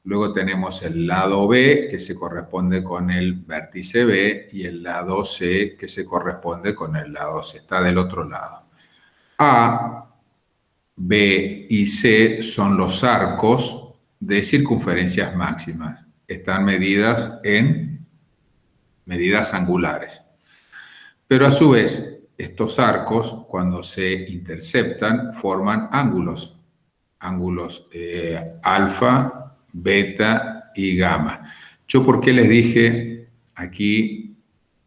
Luego tenemos el lado B, que se corresponde con el vértice B, y el lado C, que se corresponde con el lado C. Está del otro lado. A, B y C son los arcos de circunferencias máximas. Están medidas en medidas angulares. Pero a su vez, estos arcos, cuando se interceptan, forman ángulos. Ángulos alfa, beta y gamma. Yo, ¿por qué les dije aquí,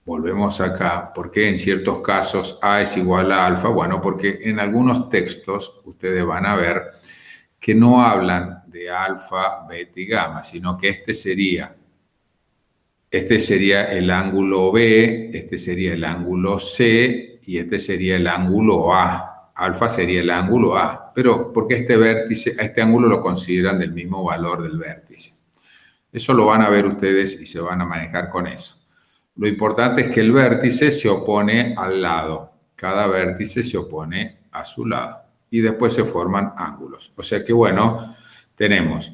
volvemos acá, por qué en ciertos casos A es igual a alfa? Bueno, porque en algunos textos ustedes van a ver que no hablan de alfa, beta y gamma, sino que este sería el ángulo B, este sería el ángulo C y este sería el ángulo A. Alfa sería el ángulo A, pero porque este vértice, a este ángulo lo consideran del mismo valor del vértice. Eso lo van a ver ustedes y se van a manejar con eso. Lo importante es que el vértice se opone al lado. Cada vértice se opone a su lado. Y después se forman ángulos. O sea que, bueno, tenemos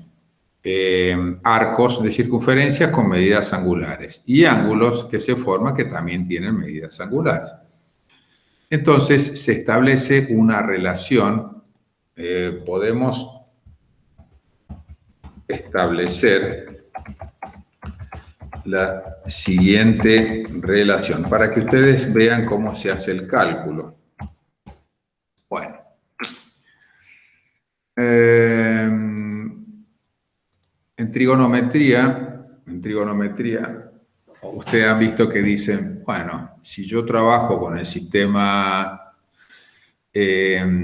arcos de circunferencia con medidas angulares y ángulos que se forman que también tienen medidas angulares. Entonces se establece una relación, podemos establecer la siguiente relación para que ustedes vean cómo se hace el cálculo. Bueno. En trigonometría en trigonometría, ustedes han visto que dicen, bueno, si yo trabajo con el sistema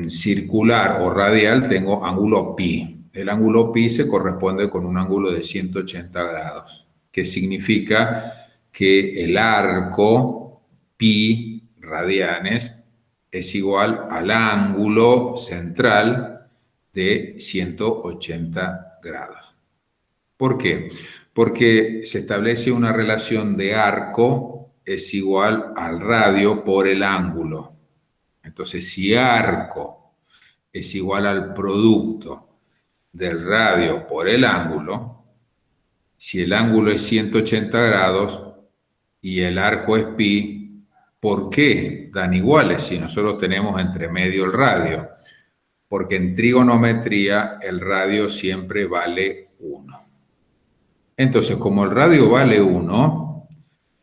circular o radial, tengo ángulo pi. El ángulo pi se corresponde con un ángulo de 180 grados, que significa que el arco pi radianes es igual al ángulo central de 180 grados. ¿Por qué? Porque se establece una relación de arco es igual al radio por el ángulo. Entonces, si arco es igual al producto del radio por el ángulo, si el ángulo es 180 grados y el arco es pi, ¿por qué dan iguales si nosotros tenemos entre medio el radio? Porque en trigonometría el radio siempre vale 1. Entonces, como el radio vale 1,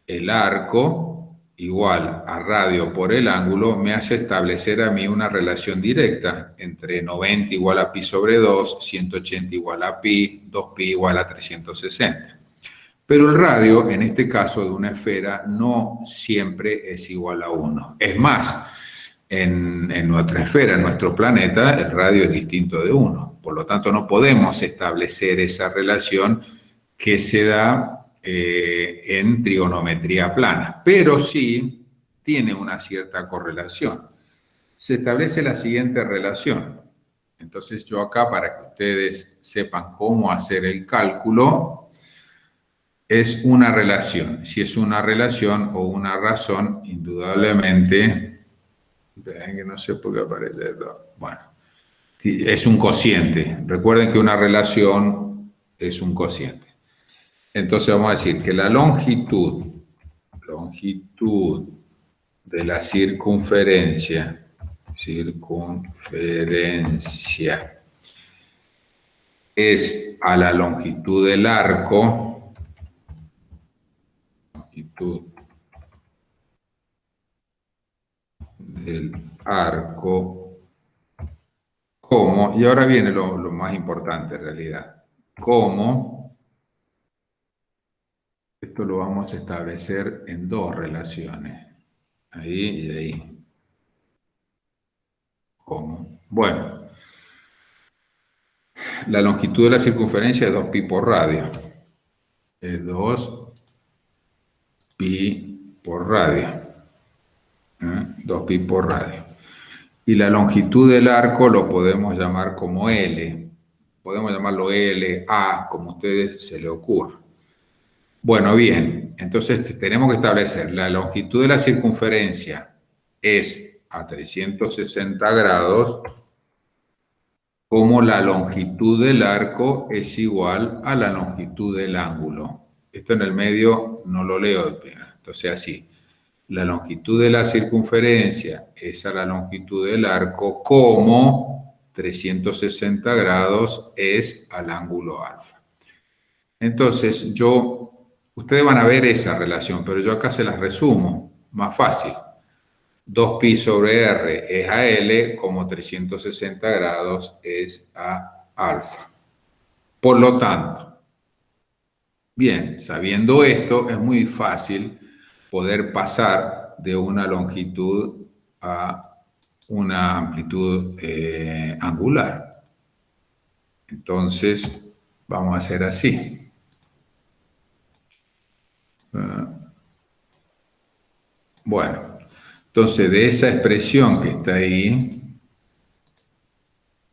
el arco igual a radio por el ángulo me hace establecer a mí una relación directa entre 90 igual a pi sobre 2, 180 igual a pi, 2pi igual a 360. Pero el radio, en este caso de una esfera, no siempre es igual a 1. Es más, en nuestra esfera, en nuestro planeta, el radio es distinto de 1. Por lo tanto, no podemos establecer esa relación que se da en trigonometría plana, pero sí tiene una cierta correlación. Se establece la siguiente relación. Entonces yo acá, para que ustedes sepan cómo hacer el cálculo, es una relación. Si es una relación o una razón, indudablemente, que no sé por qué aparece esto. Bueno, es un cociente. Recuerden que una relación es un cociente. Entonces vamos a decir que la longitud de la circunferencia es a la longitud del arco, como, y ahora viene lo más importante en realidad, como. Esto lo vamos a establecer en dos relaciones. Ahí y ahí. ¿Cómo? Bueno, la longitud de la circunferencia es 2pi por radio. Es 2pi por radio. 2pi por radio. Y la longitud del arco lo podemos llamar como L. Podemos llamarlo L, A, como a ustedes se les ocurra. Bueno, bien, entonces tenemos que establecer la longitud de la circunferencia es a 360 grados, como la longitud del arco es igual a la longitud del ángulo. Esto en el medio no lo leo, entonces así. La longitud de la circunferencia es a la longitud del arco, como 360 grados es al ángulo alfa. Entonces ustedes van a ver esa relación, pero yo acá se las resumo, más fácil. 2pi sobre r es a L, como 360 grados es a alfa. Por lo tanto, bien, sabiendo esto, es muy fácil poder pasar de una longitud a una amplitud angular. Entonces, vamos a hacer así. Bueno, entonces de esa expresión que está ahí,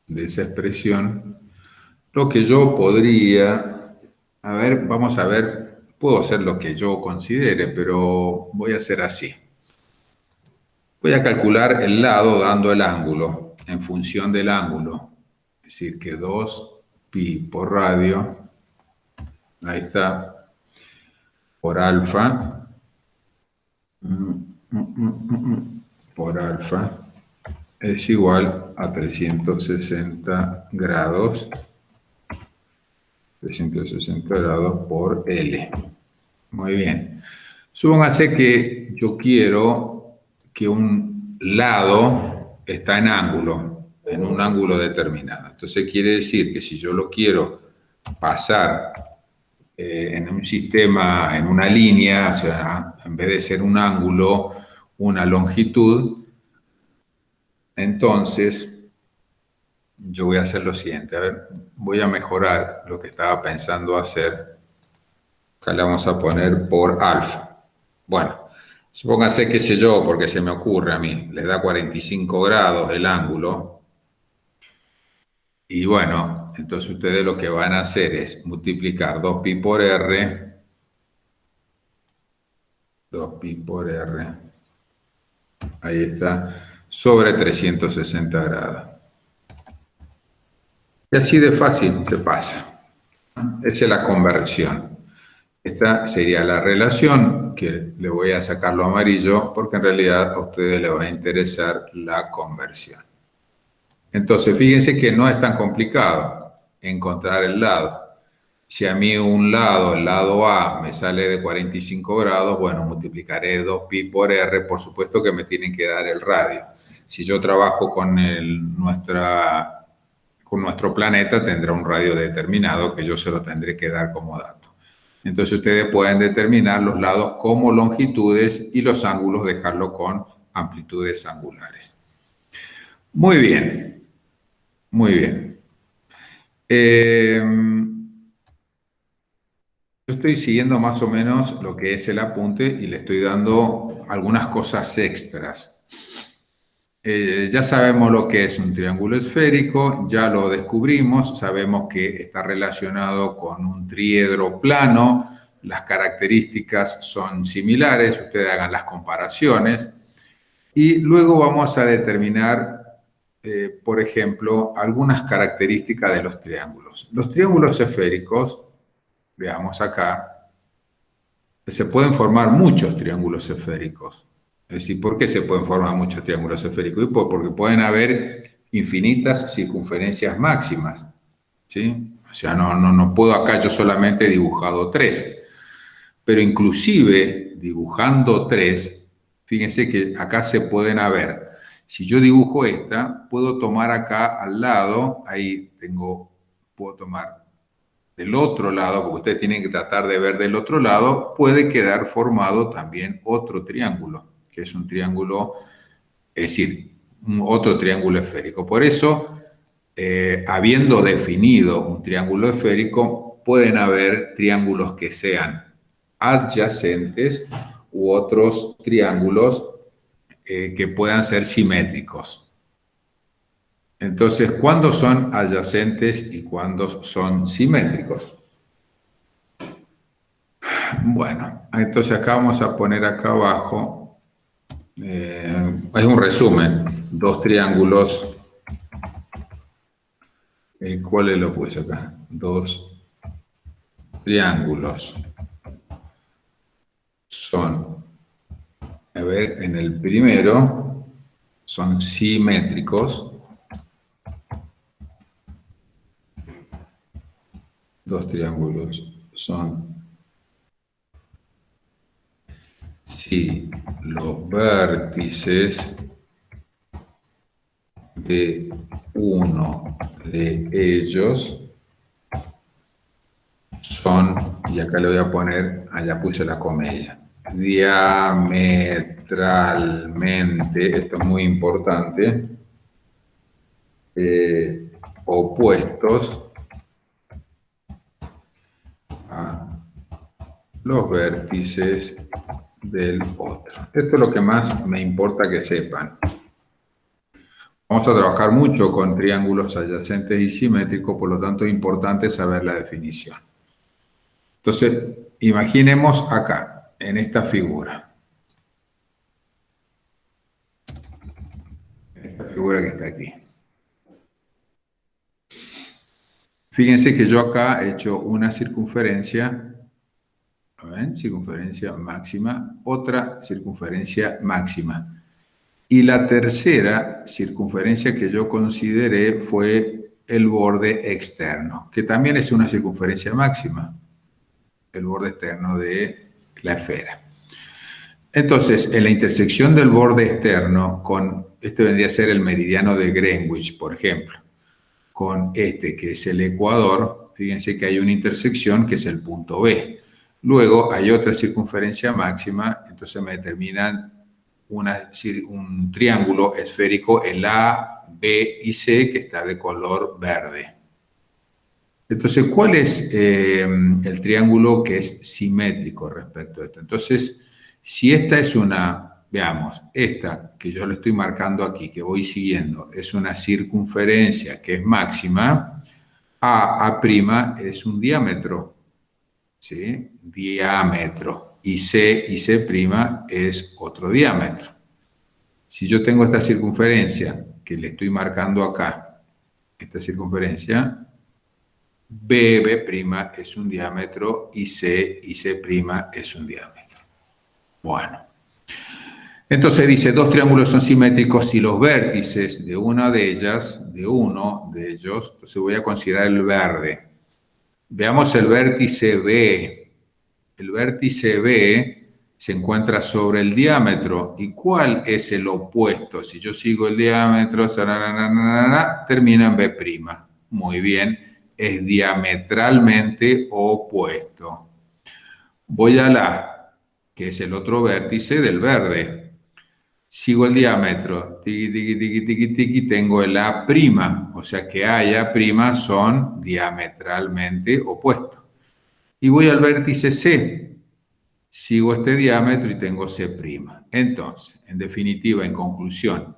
de esa expresión, lo que yo podría, vamos a ver, puedo hacer lo que yo considere, pero voy a hacer así. Voy a calcular el lado dando el ángulo, en función del ángulo. Es decir, que 2pi por radio, ahí está, por alfa, por alfa, es igual a 360 grados, 360 grados por L. Muy bien. Supóngase que yo quiero que un lado está en ángulo, en un ángulo determinado. Entonces quiere decir que si yo lo quiero pasar en un sistema, en una línea, o sea, en vez de ser un ángulo, una longitud, entonces yo voy a hacer lo siguiente. A ver, voy a mejorar lo que estaba pensando hacer. Acá le vamos a poner por alfa. Bueno, supónganse, qué sé yo, porque se me ocurre a mí, le da 45 grados el ángulo. Y bueno, entonces ustedes lo que van a hacer es multiplicar 2pi por r, 2pi por r, ahí está, sobre 360 grados. Y así de fácil se pasa. Esa es la conversión. Esta sería la relación, que le voy a sacar lo amarillo porque en realidad a ustedes les va a interesar la conversión. Entonces, fíjense que no es tan complicado encontrar el lado. Si a mí un lado, el lado A, me sale de 45 grados, bueno, multiplicaré 2pi por r, por supuesto que me tienen que dar el radio. Si yo trabajo con nuestro planeta, tendrá un radio determinado que yo se lo tendré que dar como dato. Entonces ustedes pueden determinar los lados como longitudes y los ángulos dejarlo con amplitudes angulares. Muy bien, muy bien. Yo estoy siguiendo más o menos lo que es el apunte y le estoy dando algunas cosas extras. Ya sabemos lo que es un triángulo esférico, ya lo descubrimos, sabemos que está relacionado con un triedro plano, las características son similares, ustedes hagan las comparaciones y luego vamos a determinar, por ejemplo, algunas características de los triángulos. Los triángulos esféricos, veamos acá, se pueden formar muchos triángulos esféricos. Es decir, ¿por qué se pueden formar muchos triángulos esféricos? Porque pueden haber infinitas circunferencias máximas, ¿sí? O sea, no puedo acá yo solamente dibujado 3, pero inclusive dibujando 3, fíjense que acá se pueden haber. Si yo dibujo esta, puedo tomar acá al lado, ahí puedo tomar del otro lado, porque ustedes tienen que tratar de ver del otro lado, puede quedar formado también otro triángulo, que es un triángulo, es decir, otro triángulo esférico. Por eso, habiendo definido un triángulo esférico, pueden haber triángulos que sean adyacentes u otros triángulos que puedan ser simétricos. Entonces, ¿cuándo son adyacentes y cuándo son simétricos? Bueno, entonces acá vamos a poner acá abajo, es un resumen, dos triángulos. ¿Cuáles lo puse acá? Dos triángulos son, a ver, en el primero son simétricos. Dos triángulos son si los vértices de uno de ellos son, y acá le voy a poner, allá puse la comedia, diametralmente, esto es muy importante, opuestos a los vértices del otro. Esto es lo que más me importa que sepan. Vamos a trabajar mucho con triángulos adyacentes y simétricos, por lo tanto es importante saber la definición. Entonces, imaginemos acá, en esta figura. Esta figura que está aquí. Fíjense que yo acá he hecho una circunferencia, ¿lo ven? Circunferencia máxima, otra circunferencia máxima. Y la tercera circunferencia que yo consideré fue el borde externo, que también es una circunferencia máxima, el borde externo de la esfera. Entonces, en la intersección del borde externo con, este vendría a ser el meridiano de Greenwich, por ejemplo, con este que es el ecuador, Fíjense que hay una intersección que es el punto B. Luego hay otra circunferencia máxima, entonces me determinan un triángulo esférico, el A, B y C, que está de color verde. Entonces, ¿cuál es el triángulo que es simétrico respecto a esto? Entonces, si esta es veamos, esta que yo le estoy marcando aquí, que voy siguiendo, es una circunferencia que es máxima, A' es un diámetro, ¿sí? Diámetro. Y C es otro diámetro. Si yo tengo esta circunferencia que le estoy marcando acá, esta circunferencia, B' es un diámetro y C es un diámetro. Bueno. Entonces dice, dos triángulos son simétricos si los vértices de uno de ellos, entonces voy a considerar el verde. Veamos el vértice B. El vértice B se encuentra sobre el diámetro. ¿Y cuál es el opuesto? Si yo sigo el diámetro, termina en B'. Muy bien, es diametralmente opuesto. Voy a la, que es el otro vértice del verde. Sigo el diámetro, tiqui, tiqui, tiqui, tiqui, tiqui, tengo el A', o sea que A y A' son diametralmente opuestos. Y voy al vértice C, sigo este diámetro y tengo C'. Entonces, en definitiva, en conclusión,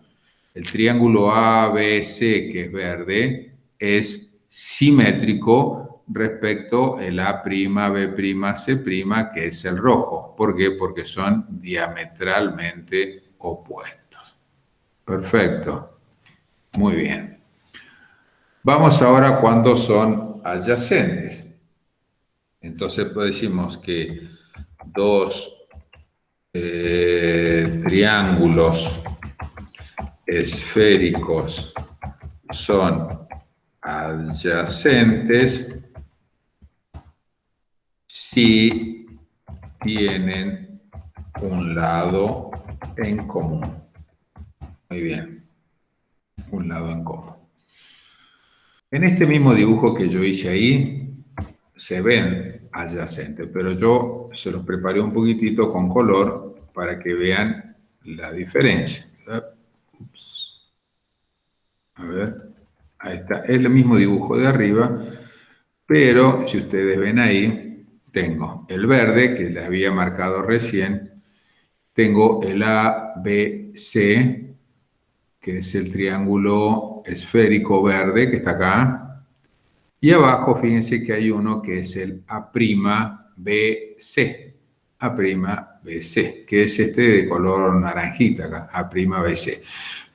el triángulo ABC, que es verde, es simétrico respecto al A', B', C', que es el rojo. ¿Por qué? Porque son diametralmente opuestos. Perfecto. Muy bien. Vamos ahora cuando son adyacentes. Entonces pues decimos que dos triángulos esféricos son adyacentes si tienen un lado en común. Muy bien, un lado en común. En este mismo dibujo que yo hice ahí, se ven adyacentes, pero yo se los preparé un poquitito con color para que vean la diferencia. Ups. A ver, ahí está, es el mismo dibujo de arriba, pero si ustedes ven ahí, tengo el verde que les había marcado recién, tengo el ABC, que es el triángulo esférico verde que está acá, y abajo fíjense que hay uno que es el A'BC, A'BC, que es este de color naranjita acá, A'BC.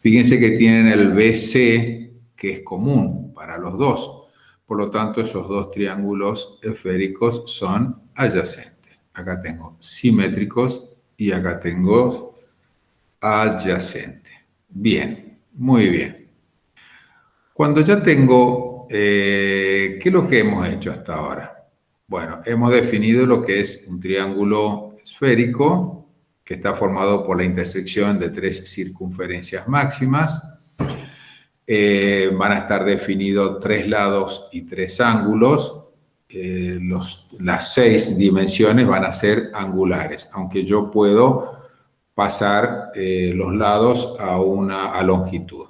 Fíjense que tienen el BC, que es común para los dos. Por lo tanto, esos dos triángulos esféricos son adyacentes. Acá tengo simétricos y acá tengo adyacentes. Bien, muy bien. Cuando ya tengo, ¿qué es lo que hemos hecho hasta ahora? Bueno, hemos definido lo que es un triángulo esférico que está formado por la intersección de tres circunferencias máximas. Van a estar definidos tres lados y tres ángulos. Las 6 dimensiones van a ser angulares, aunque yo puedo pasar los lados a longitud.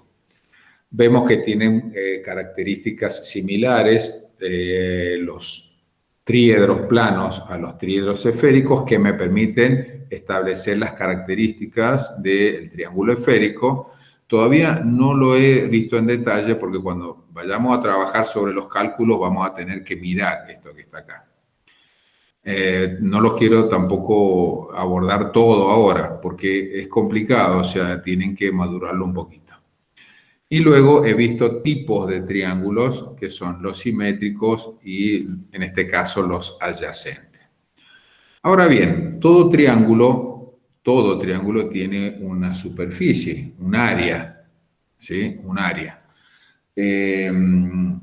Vemos que tienen características similares los tríedros planos a los tríedros esféricos que me permiten establecer las características del triángulo esférico. Todavía no lo he visto en detalle porque cuando vayamos a trabajar sobre los cálculos vamos a tener que mirar esto que está acá. No lo quiero tampoco abordar todo ahora porque es complicado, o sea, tienen que madurarlo un poquito. Y luego he visto tipos de triángulos que son los simétricos y en este caso los adyacentes. Ahora bien, todo triángulo tiene una superficie, un área, ¿sí? Un área. El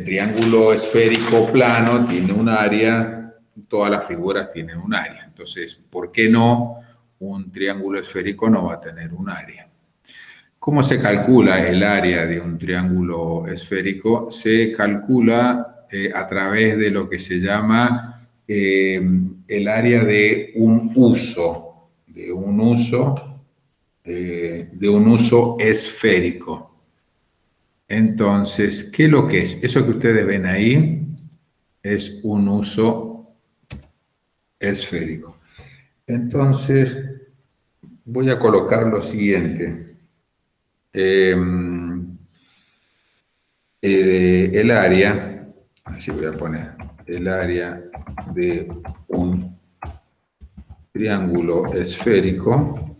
triángulo esférico plano tiene un área, todas las figuras tienen un área. Entonces, ¿por qué no un triángulo esférico no va a tener un área? ¿Cómo se calcula el área de un triángulo esférico? Se calcula a través de lo que se llama el área de un uso, de un uso esférico. Entonces, ¿qué es lo que es? Eso que ustedes ven ahí es un uso esférico. Entonces, voy a colocar lo siguiente. El área, así voy a poner, el área de un triángulo esférico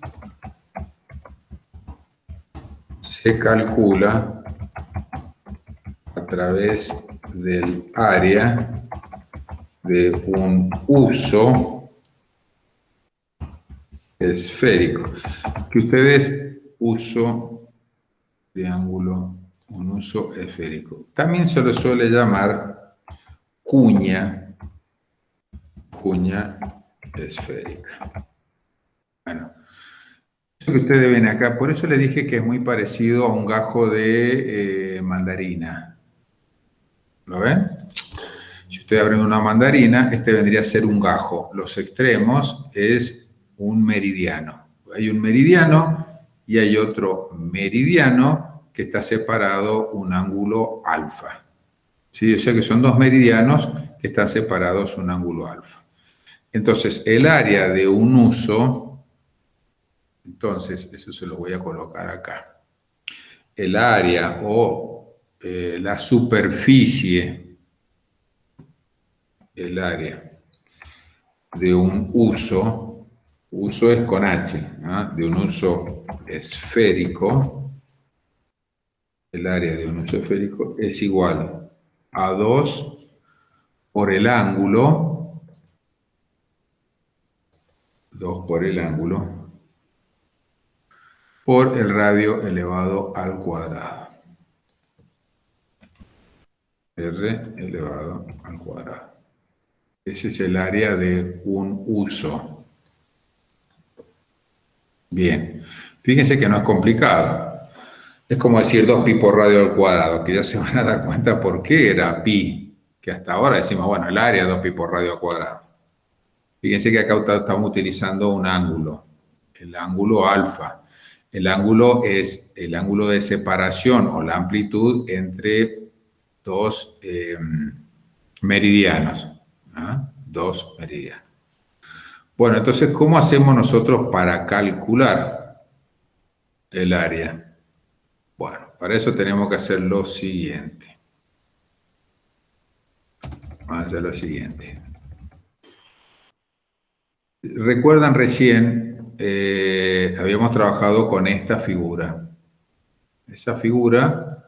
se calcula a través del área de un uso esférico. Que ustedes uso triángulo, un uso esférico. También se lo suele llamar cuña esférica. Bueno, eso que ustedes ven acá, por eso les dije que es muy parecido a un gajo de mandarina. ¿Lo ven? Si ustedes abren una mandarina, este vendría a ser un gajo. Los extremos es un meridiano. Hay un meridiano y hay otro meridiano que está separado un ángulo alfa. ¿Sí? O sea que son dos meridianos que están separados un ángulo alfa. Entonces, el área de un uso, entonces, eso se lo voy a colocar acá. El área o la superficie, el área de un uso es con H, ¿no? De un uso esférico, el área de un uso esférico es igual a 2 por el ángulo, 2 por el ángulo, por el radio elevado al cuadrado. R elevado al cuadrado. Ese es el área de un uso. Bien, fíjense que no es complicado. Es como decir 2pi por radio al cuadrado, que ya se van a dar cuenta por qué era pi, que hasta ahora decimos, bueno, el área 2pi por radio al cuadrado. Fíjense que acá estamos utilizando un ángulo, el ángulo alfa. El ángulo es el ángulo de separación o la amplitud entre dos meridianos. ¿Ah? Dos meridianos. Bueno, entonces, ¿cómo hacemos nosotros para calcular el área? Bueno, para eso tenemos que hacer lo siguiente. Vamos a hacer lo siguiente. Recuerdan recién, habíamos trabajado con esta figura. Esa figura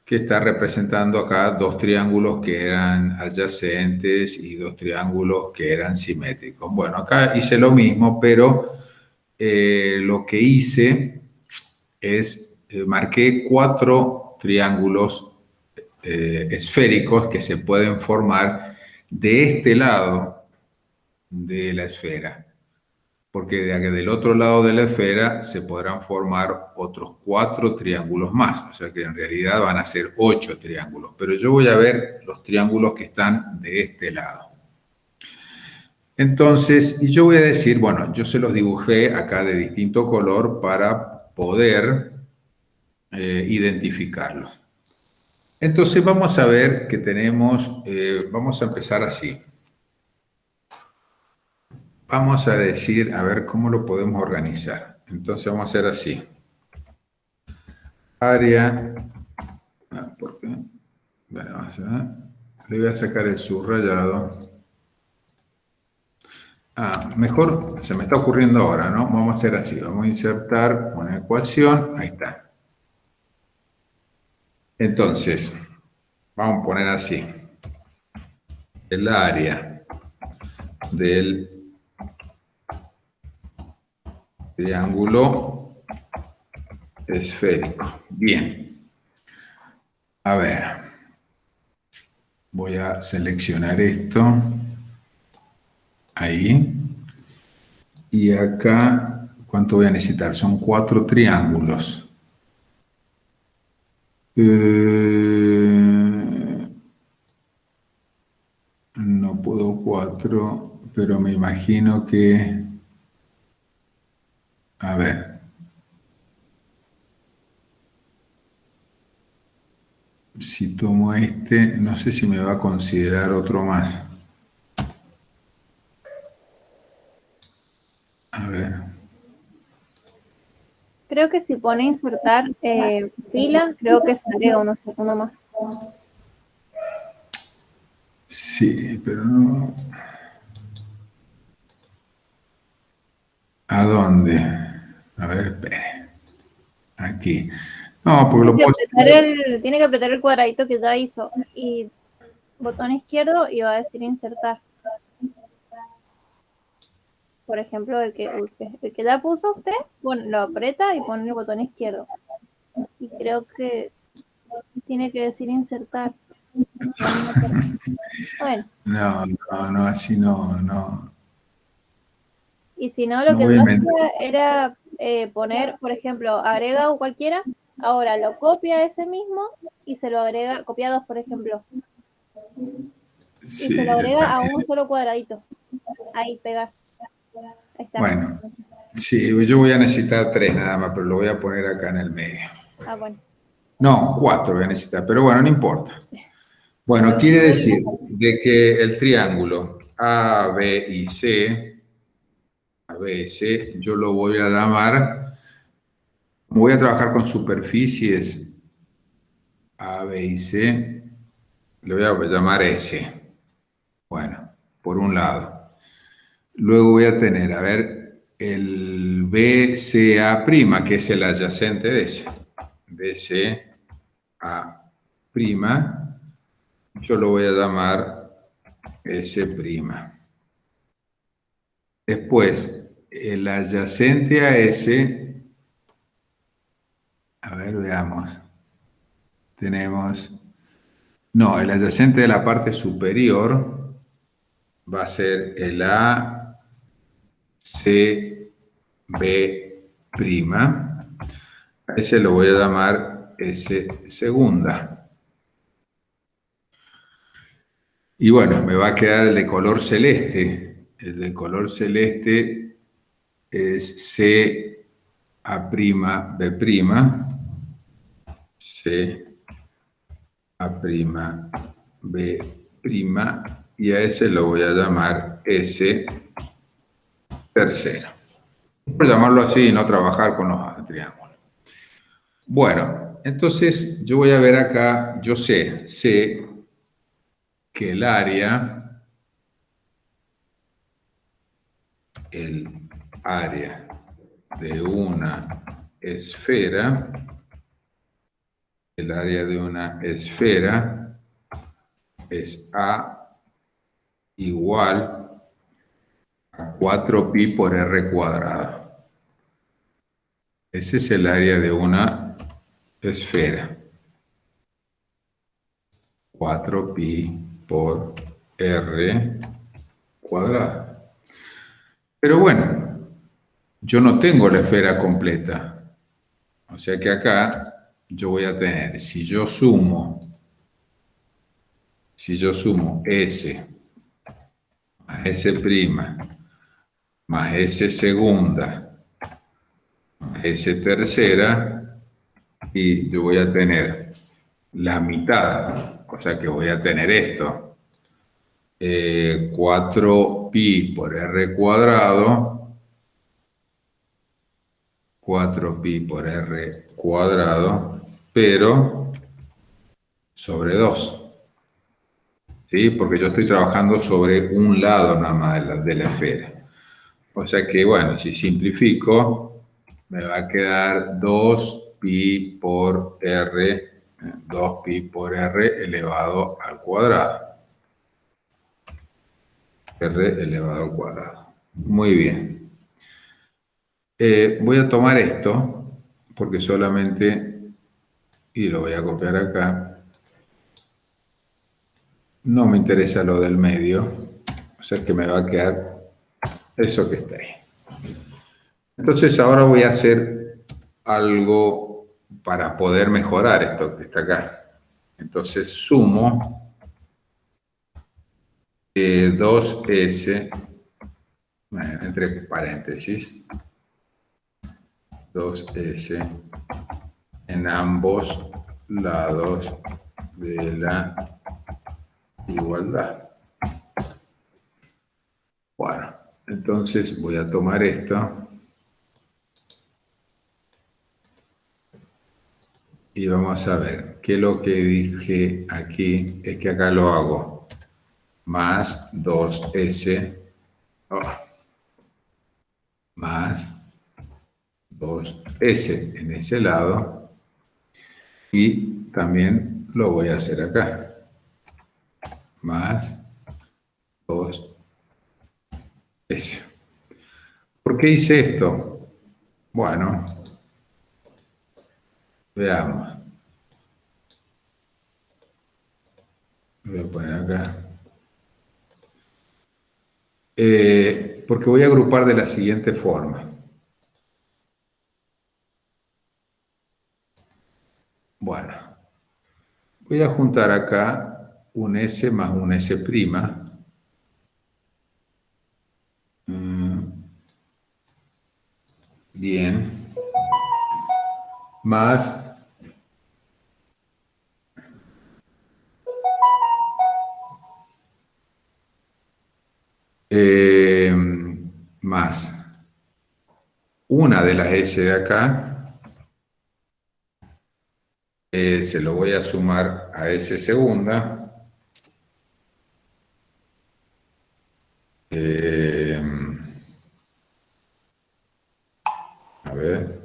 que está representando acá dos triángulos que eran adyacentes y dos triángulos que eran simétricos. Bueno, acá hice lo mismo, pero lo que hice es, marqué 4 triángulos esféricos que se pueden formar de este lado de la esfera. Porque del otro lado de la esfera se podrán formar otros 4 triángulos más. O sea que en realidad van a ser 8 triángulos. Pero yo voy a ver los triángulos que están de este lado. Entonces, y yo voy a decir, bueno, yo se los dibujé acá de distinto color para poder identificarlos. Entonces vamos a ver que tenemos, vamos a empezar así. Vamos a decir, a ver cómo lo podemos organizar. Entonces vamos a hacer así. Área, ¿por qué? Bueno, vamos a ver. Le voy a sacar el subrayado. Mejor se me está ocurriendo ahora, ¿no? Vamos a hacer así. Vamos a insertar una ecuación. Ahí está. Entonces, vamos a poner así. El área del triángulo esférico. Bien. A ver. Voy a seleccionar esto. Ahí. Y acá, ¿cuánto voy a necesitar? Son 4 triángulos. 4, pero me imagino que... A ver. Si tomo este, no sé si me va a considerar otro más. A ver. Creo que si pone insertar fila, creo que se agrega uno más. Sí, pero no... ¿A dónde? A ver, espere. Aquí. No, porque lo puedo... Tiene que apretar el cuadradito que ya hizo. Y botón izquierdo y va a decir insertar. Por ejemplo, el que ya puso usted, lo aprieta y pone el botón izquierdo. Y creo que tiene que decir insertar. Bueno. No, así no. Y si no, lo No que voy yo a hacía inventar. era poner, por ejemplo, agrega o cualquiera, ahora lo copia ese mismo y se lo agrega, copia dos, por ejemplo, y se lo Sí, agrega a un también. solo cuadradito. Ahí, pegar. Ahí está. Bueno, sí, yo voy a necesitar 3 nada más, pero lo voy a poner acá en el medio. Ah, bueno. No, 4 voy a necesitar, pero bueno, no importa. Bueno, quiere decir de que el triángulo A, B y C, yo lo voy a llamar, voy a trabajar con superficies A, B y C, le voy a llamar S. Bueno, por un lado. Luego voy a tener, a ver, el BCA', que es el adyacente de ese. BCA', yo lo voy a llamar S'. Después, el adyacente a ese, a ver, veamos. Tenemos, no, el adyacente de la parte superior va a ser el A, C, B'. A ese lo voy a llamar S segunda. Y bueno, me va a quedar el de color celeste. El de color celeste es C A' B', C A' B', y a ese lo voy a llamar S tercero. Por llamarlo así y no trabajar con los triángulos. Bueno, entonces yo voy a ver acá, yo sé que el área de una esfera, es A igual a 4pi por r cuadrado. Ese es el área de una esfera. 4pi por r cuadrado. Pero bueno, yo no tengo la esfera completa. O sea que acá yo voy a tener, si yo sumo S más S' más S segunda más S tercera, y yo voy a tener la mitad, o sea que voy a tener esto, 4pi por r cuadrado, 4pi por r cuadrado, pero sobre 2. ¿Sí? Porque yo estoy trabajando sobre un lado nada más de la esfera. O sea que, bueno, si simplifico, me va a quedar 2pi por r, 2pi por r elevado al cuadrado. R elevado al cuadrado. Muy bien. Voy a tomar esto, porque solamente, y lo voy a copiar acá, no me interesa lo del medio, o sea que me va a quedar eso que está ahí. Entonces ahora voy a hacer algo para poder mejorar esto que está acá. Entonces sumo 2S, bueno, entre paréntesis, 2S en ambos lados de la igualdad. Bueno, entonces voy a tomar esto y vamos a ver que lo que dije aquí es que acá lo hago más 2S más 2S en ese lado y también lo voy a hacer acá más 2S. ¿Por qué hice esto? Bueno, veamos. Voy a poner acá. Porque voy a agrupar de la siguiente forma. Bueno, voy a juntar acá un S más un S'. Bien. Más más una de las S de acá, se lo voy a sumar a S segunda. A ver.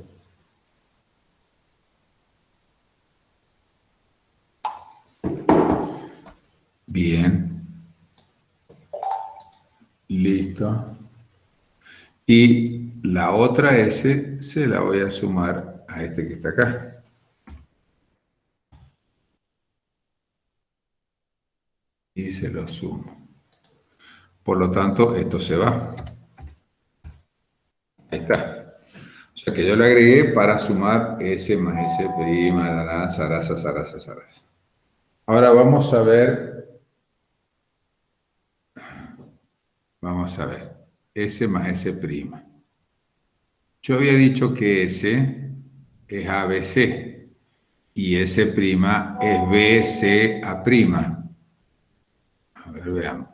Bien. Listo. Y la otra S se la voy a sumar a este que está acá. Y se lo sumo. Por lo tanto, esto se va. Ahí está. O sea que yo le agregué para sumar S más S', dará, zaraza, zaraza, zaraza. Ahora vamos a ver. Vamos a ver. S más S'. Yo había dicho que S es ABC y S' es BCA'. A ver, veamos.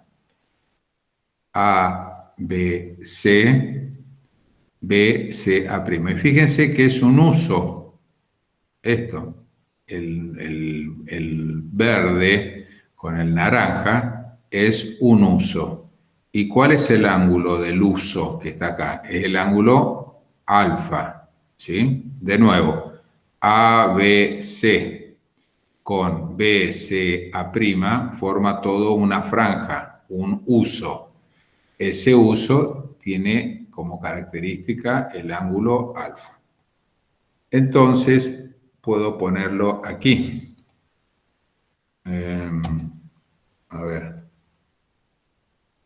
A, B, C, B, C, A'. Y fíjense que es un uso esto. El verde con el naranja es un uso. ¿Y cuál es el ángulo del uso que está acá? Es el ángulo alfa, ¿sí? De nuevo, ABC con BCA' forma todo una franja, un uso. Ese uso tiene como característica el ángulo alfa. Entonces, puedo ponerlo aquí. A ver,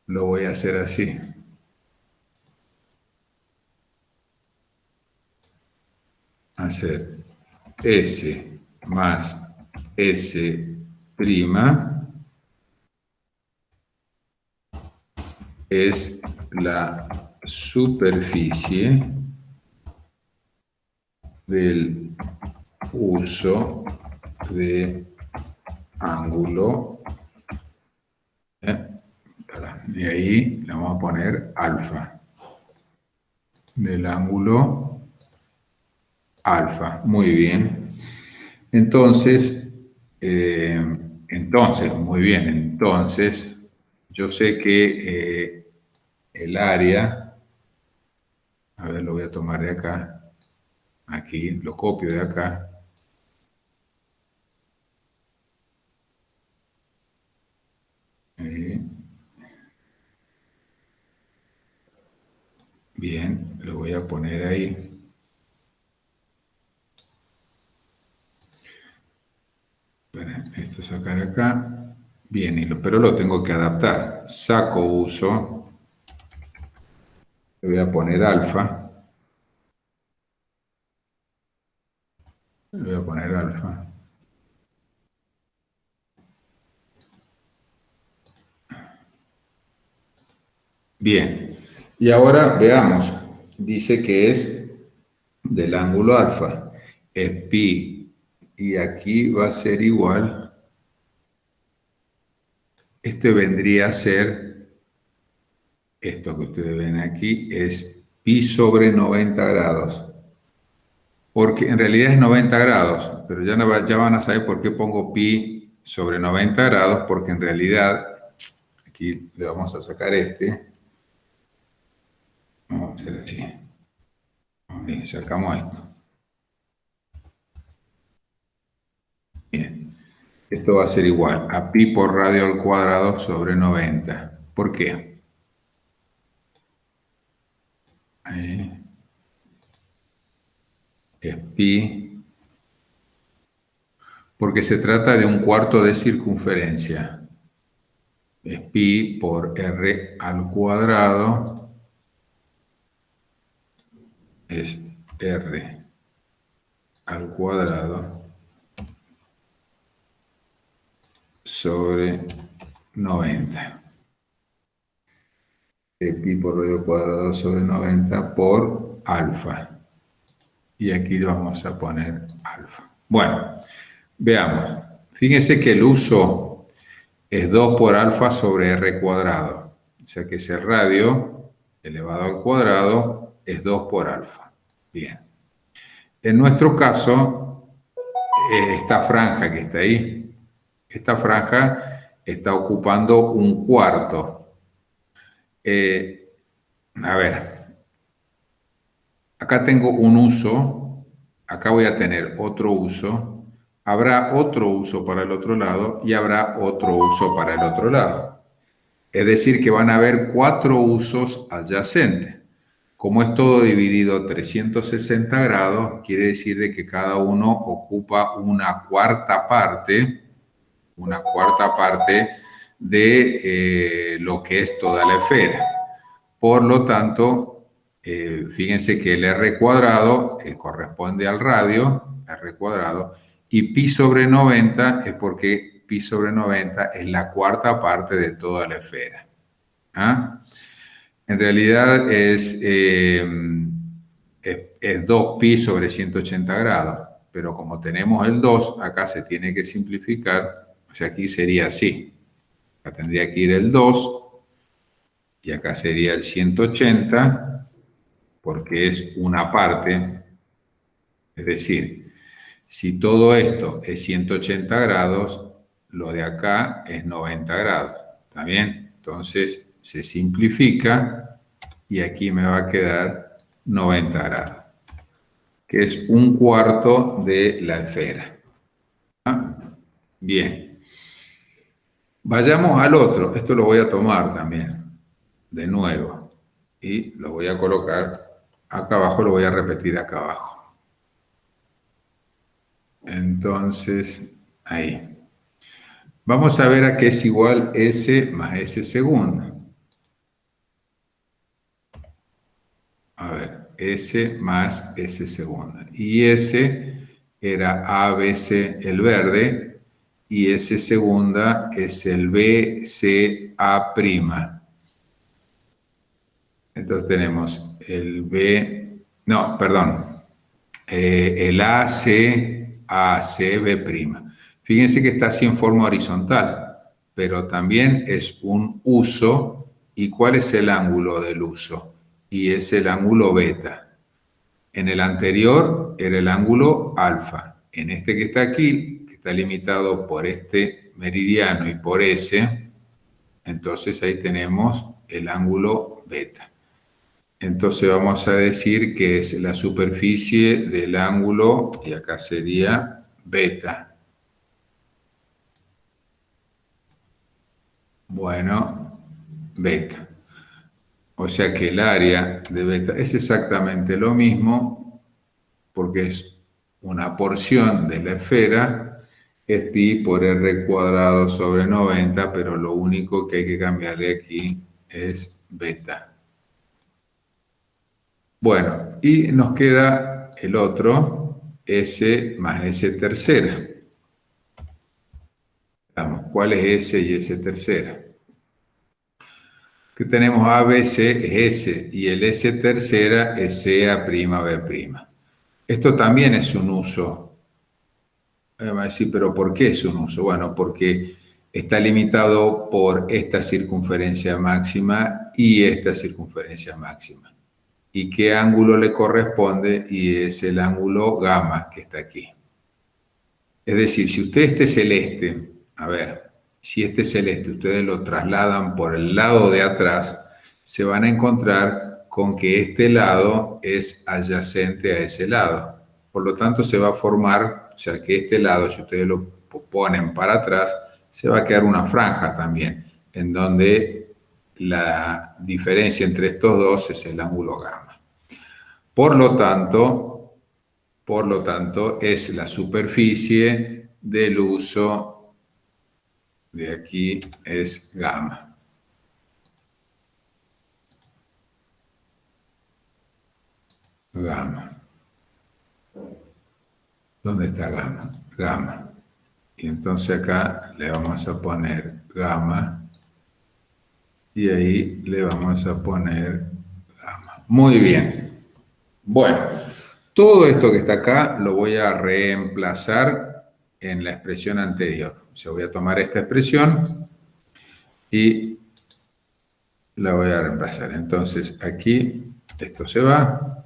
lo voy a hacer así. Hacer S más S' es la superficie del uso de ángulo. Y ahí le vamos a poner alfa. Del ángulo alfa. Muy bien. Entonces, muy bien. Entonces, yo sé que el área, a ver, lo voy a tomar de acá. Aquí, lo copio de acá. Bien, lo voy a poner ahí. Bueno, esto saca de acá. Bien, pero lo tengo que adaptar. Saco uso. Le voy a poner alfa. Le voy a poner alfa. Bien. Y ahora veamos. Dice que es del ángulo alfa. Es pi. Y aquí va a ser igual. Este vendría a ser, esto que ustedes ven aquí, es pi sobre 90 grados. Porque en realidad es 90 grados, pero ya van a saber por qué pongo pi sobre 90 grados, porque en realidad, aquí le vamos a sacar este, vamos a hacer así, y sacamos esto. Bien, esto va a ser igual a pi por radio al cuadrado sobre 90. ¿Por qué? Ahí. Es pi, porque se trata de un cuarto de circunferencia. Es pi por r al cuadrado, es r al cuadrado sobre 90. Pi por radio cuadrado sobre 90 por alfa. Y aquí lo vamos a poner alfa. Bueno, veamos. Fíjense que el uso es 2 por alfa sobre r cuadrado. O sea que ese radio elevado al cuadrado es 2 por alfa. Bien. En nuestro caso, esta franja que está ahí, esta franja está ocupando un cuarto. A ver, acá tengo un uso, acá voy a tener otro uso, habrá otro uso para el otro lado y habrá otro uso para el otro lado. Es decir, que van a haber 4 usos adyacentes. Como es todo dividido 360 grados, quiere decir de que cada uno ocupa una cuarta parte de lo que es toda la esfera. Por lo tanto, fíjense que el r cuadrado corresponde al radio, r cuadrado, y pi sobre 90 es porque pi sobre 90 es la cuarta parte de toda la esfera. ¿Ah? En realidad es 2 pi sobre 180 grados, pero como tenemos el 2, acá se tiene que simplificar, o sea, aquí sería así. Acá tendría que ir el 2 y acá sería el 180, porque es una parte. Es decir, si todo esto es 180 grados, lo de acá es 90 grados. ¿Está bien? Entonces se simplifica y aquí me va a quedar 90 grados, que es un cuarto de la esfera. ¿Ah? Bien. Vayamos al otro. Esto lo voy a tomar también, de nuevo. Y lo voy a colocar acá abajo, lo voy a repetir acá abajo. Entonces, ahí. Vamos a ver a qué es igual S más S segunda. A ver, S más S segunda. Y S era ABC el verde y S segunda es el BCA prima. Entonces tenemos el B, no, perdón, el AC B'. Fíjense que está así en forma horizontal, pero también es un uso. ¿Y cuál es el ángulo del uso? Y es el ángulo beta. En el anterior era el ángulo alfa. En este que está aquí, que está limitado por este meridiano y por ese, entonces ahí tenemos el ángulo beta. Entonces vamos a decir que es la superficie del ángulo, y acá sería beta. Bueno, beta. O sea que el área de beta es exactamente lo mismo, porque es una porción de la esfera, es pi por r cuadrado sobre 90, pero lo único que hay que cambiarle aquí es beta. Bueno, y nos queda el otro, S más S tercera. Veamos, ¿cuál es S y S tercera? que tenemos ABC es S y el S tercera es CA', B'. Esto también es un uso. Me va a decir, ¿pero por qué es un uso? Bueno, porque está limitado por esta circunferencia máxima y esta circunferencia máxima. ¿Y qué ángulo le corresponde? Y es el ángulo gamma que está aquí. Es decir, si usted este celeste, a ver, si este celeste ustedes lo trasladan por el lado de atrás, se van a encontrar con que este lado es adyacente a ese lado. Por lo tanto, se va a formar, o sea, que este lado, si ustedes lo ponen para atrás, se va a quedar una franja también, en donde la diferencia entre estos dos es el ángulo gamma. Por lo tanto, es la superficie del uso de aquí es gamma. Gamma. ¿Dónde está gamma? Gamma. Y entonces acá le vamos a poner gamma y ahí le vamos a poner gamma. Muy bien. Bueno, todo esto que está acá lo voy a reemplazar en la expresión anterior. O sea, voy a tomar esta expresión y la voy a reemplazar. Entonces aquí esto se va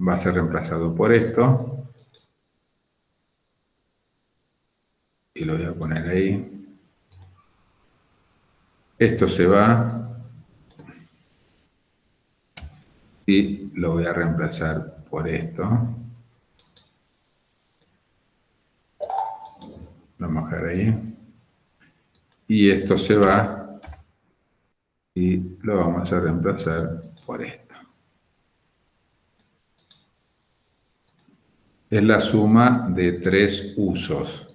a ser reemplazado por esto. Y lo voy a poner ahí. Esto se va y lo voy a reemplazar por esto. Lo vamos a dejar ahí. Y esto se va y lo vamos a reemplazar por esto. Es la suma de tres usos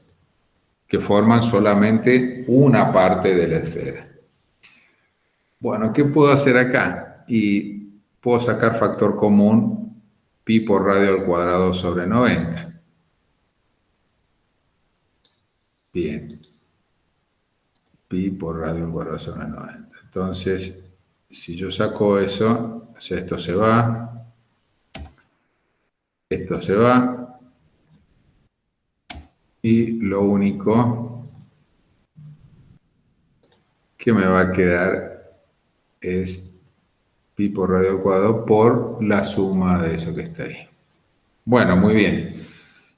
que forman solamente una parte de la esfera. Bueno, ¿qué puedo hacer acá? Y puedo sacar factor común pi por radio al cuadrado sobre 90. Bien. Pi por radio al cuadrado sobre 90. Entonces, si yo saco eso, o sea, esto se va, esto se va, y lo único que me va a quedar es pi por radio al cuadrado por la suma de eso que está ahí. Bueno, muy bien.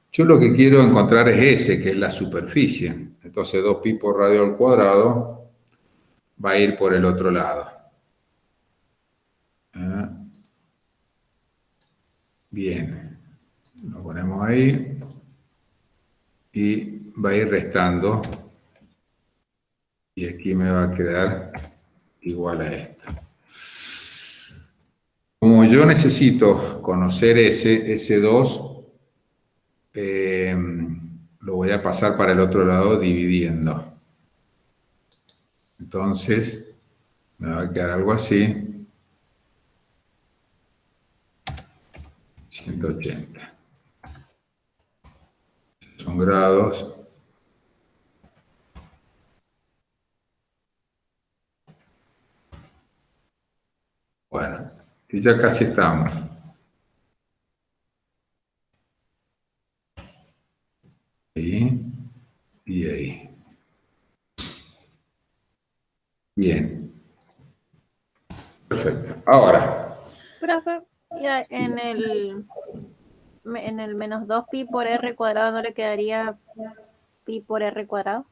Yo lo que quiero encontrar es ese, que es la superficie. Entonces 2pi por radio al cuadrado va a ir por el otro lado. Bien. Lo ponemos ahí. Y va a ir restando. Y aquí me va a quedar igual a esto. Como yo necesito conocer ese 2, lo voy a pasar para el otro lado dividiendo. Entonces, me va a quedar algo así. 180. Son grados. Bueno, y ya casi estamos. Ahí y ahí. Bien. Perfecto. Ahora. Profe, ya en el menos 2 pi por r cuadrado no le quedaría pi por r cuadrado.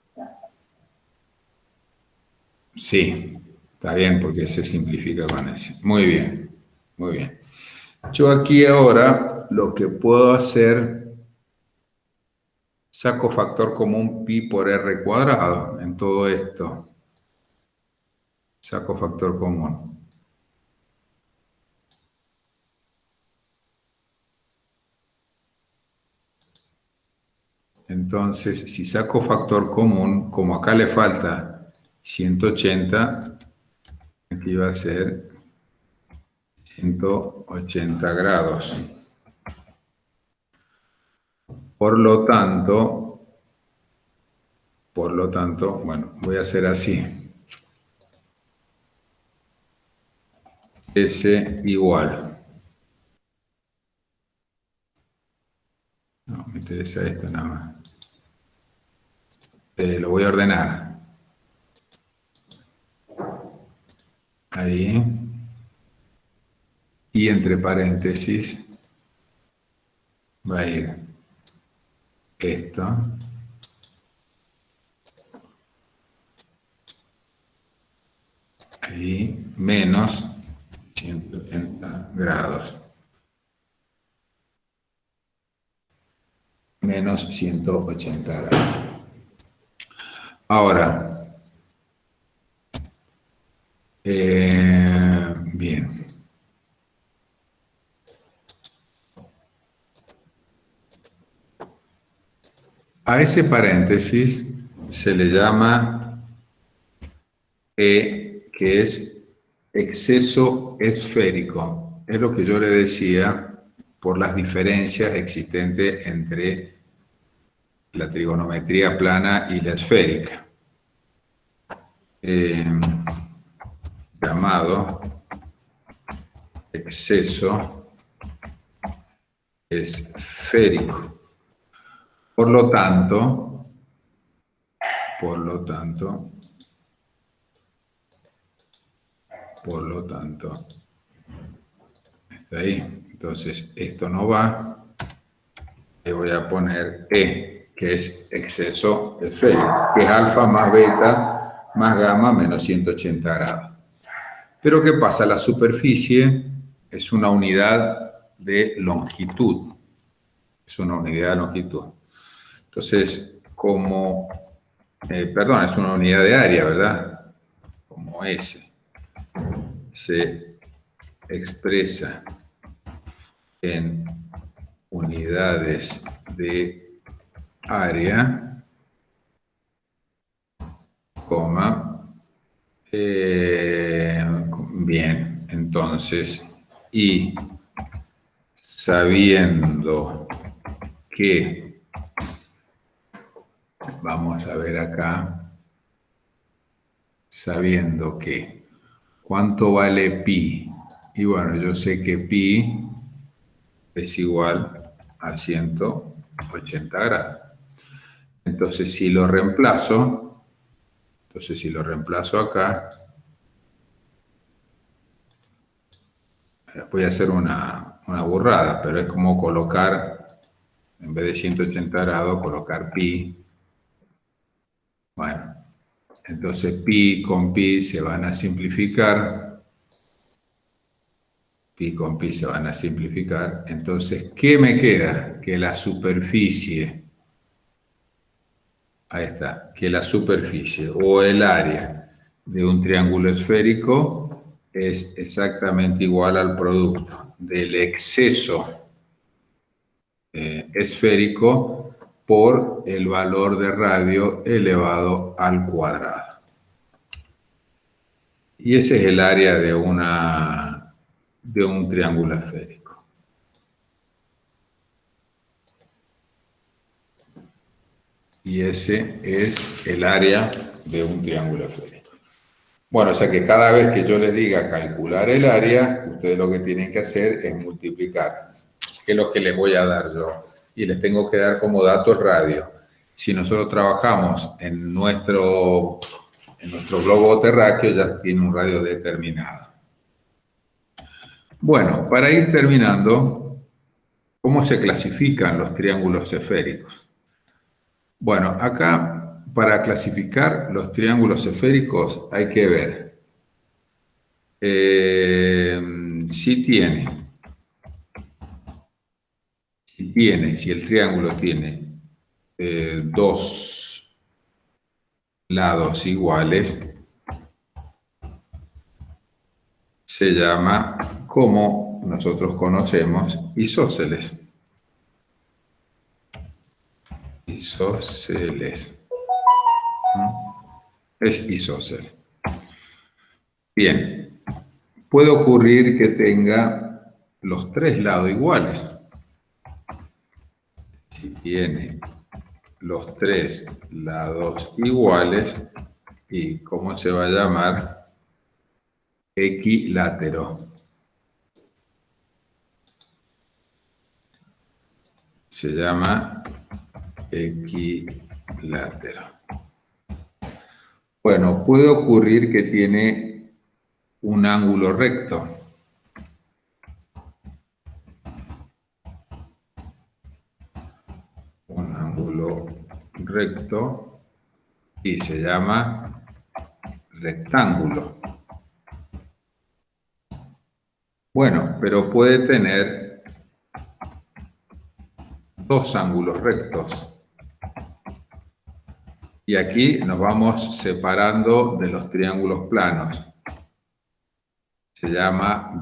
Sí, está bien porque se simplifica con ese. Muy bien, muy bien. Yo aquí ahora lo que puedo hacer, saco factor común pi por r cuadrado en todo esto. Saco factor común. Entonces, si saco factor común, como acá le falta 180, aquí va a ser 180 grados. Por lo tanto, bueno, voy a hacer así. S igual. No, me interesa esto nada más. Lo voy a ordenar. Ahí. Y entre paréntesis va a ir esto. Ahí, menos 180 grados. Menos 180 grados. Ahora, bien. A ese paréntesis se le llama E, que es exceso esférico. Es lo que yo le decía por las diferencias existentes entre la trigonometría plana y la esférica. Llamado exceso esférico. Por lo tanto, está ahí. Entonces, esto no va. Le voy a poner E, que es exceso esférico, que es alfa más beta más gamma menos 180 grados. Pero ¿qué pasa? La superficie es una unidad de longitud. Es una unidad de longitud. Entonces, como, es una unidad de área, ¿verdad? Como S. Se expresa en unidades de área, coma, bien, entonces, y sabiendo que, vamos a ver acá, sabiendo que, ¿cuánto vale pi? Y bueno, yo sé que pi es igual a 180 grados. Entonces, si lo reemplazo acá, voy a hacer una burrada, pero es como colocar, en vez de 180 grados, colocar pi. Bueno, entonces pi con pi se van a simplificar. Pi con pi se van a simplificar. Entonces, ¿qué me queda? Que la superficie, ahí está, que la superficie o el área de un triángulo esférico es exactamente igual al producto del exceso esférico por el valor de radio elevado al cuadrado. Y ese es el área de un triángulo esférico. Y ese es el área de un triángulo esférico. Bueno, o sea que cada vez que yo les diga calcular el área, ustedes lo que tienen que hacer es multiplicar, que es lo que les voy a dar yo. Y les tengo que dar como dato el radio. Si nosotros trabajamos en nuestro globo terráqueo, ya tiene un radio determinado. Bueno, para ir terminando, ¿cómo se clasifican los triángulos esféricos? Bueno, acá para clasificar los triángulos esféricos hay que ver si el triángulo tiene dos lados iguales, se llama, como nosotros conocemos, isósceles. Isósceles. Es isósceles. Bien. Puede ocurrir que tenga los tres lados iguales. Si tiene los tres lados iguales, ¿y cómo se va a llamar? Equilátero. se llama equilátero. Bueno, puede ocurrir que tiene un ángulo recto. Un ángulo recto y se llama rectángulo. Bueno, pero puede tener dos ángulos rectos. Y aquí nos vamos separando de los triángulos planos. Se llama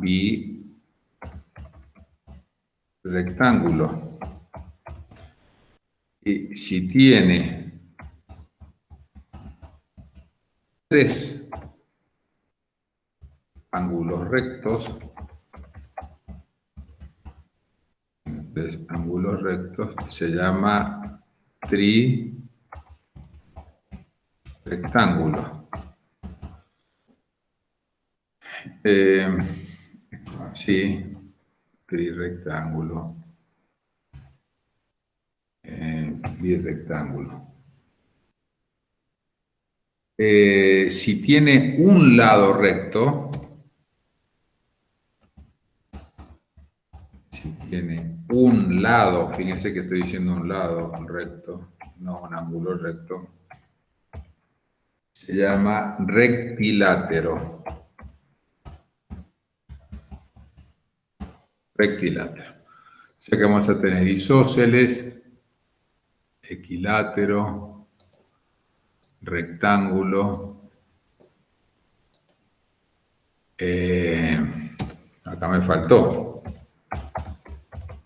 birrectángulo. Y si tiene tres ángulos rectos, se llama trirrectángulo. Sí, trirrectángulo. Birrectángulo. Si tiene un lado recto, fíjense que estoy diciendo un lado recto, no un ángulo recto, se llama rectilátero. Rectilátero. O sea que vamos a tener isósceles, equilátero, rectángulo. Acá me faltó.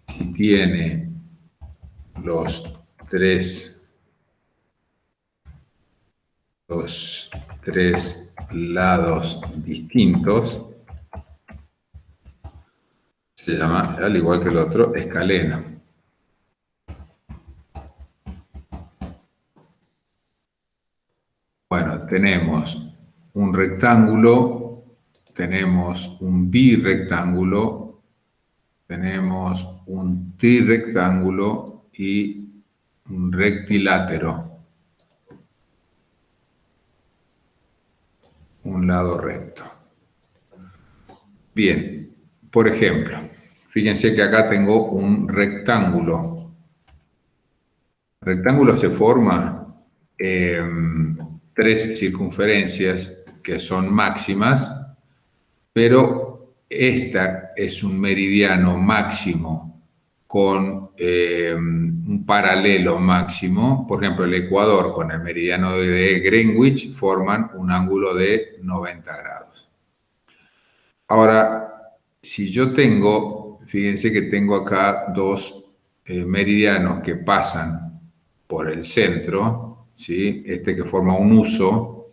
Si tiene los tres lados distintos, se llama, al igual que el otro, escaleno. Bueno, tenemos un rectángulo, tenemos un birrectángulo, tenemos un trirrectángulo y un rectilátero. Un lado recto. Bien, por ejemplo, fíjense que acá tengo un rectángulo. El rectángulo se forma tres circunferencias que son máximas, pero esta es un meridiano máximo con un paralelo máximo. Por ejemplo, el Ecuador con el meridiano de Greenwich forman un ángulo de 90 grados. Ahora, si yo tengo, fíjense que tengo acá dos meridianos que pasan por el centro, ¿sí? Este que forma un huso,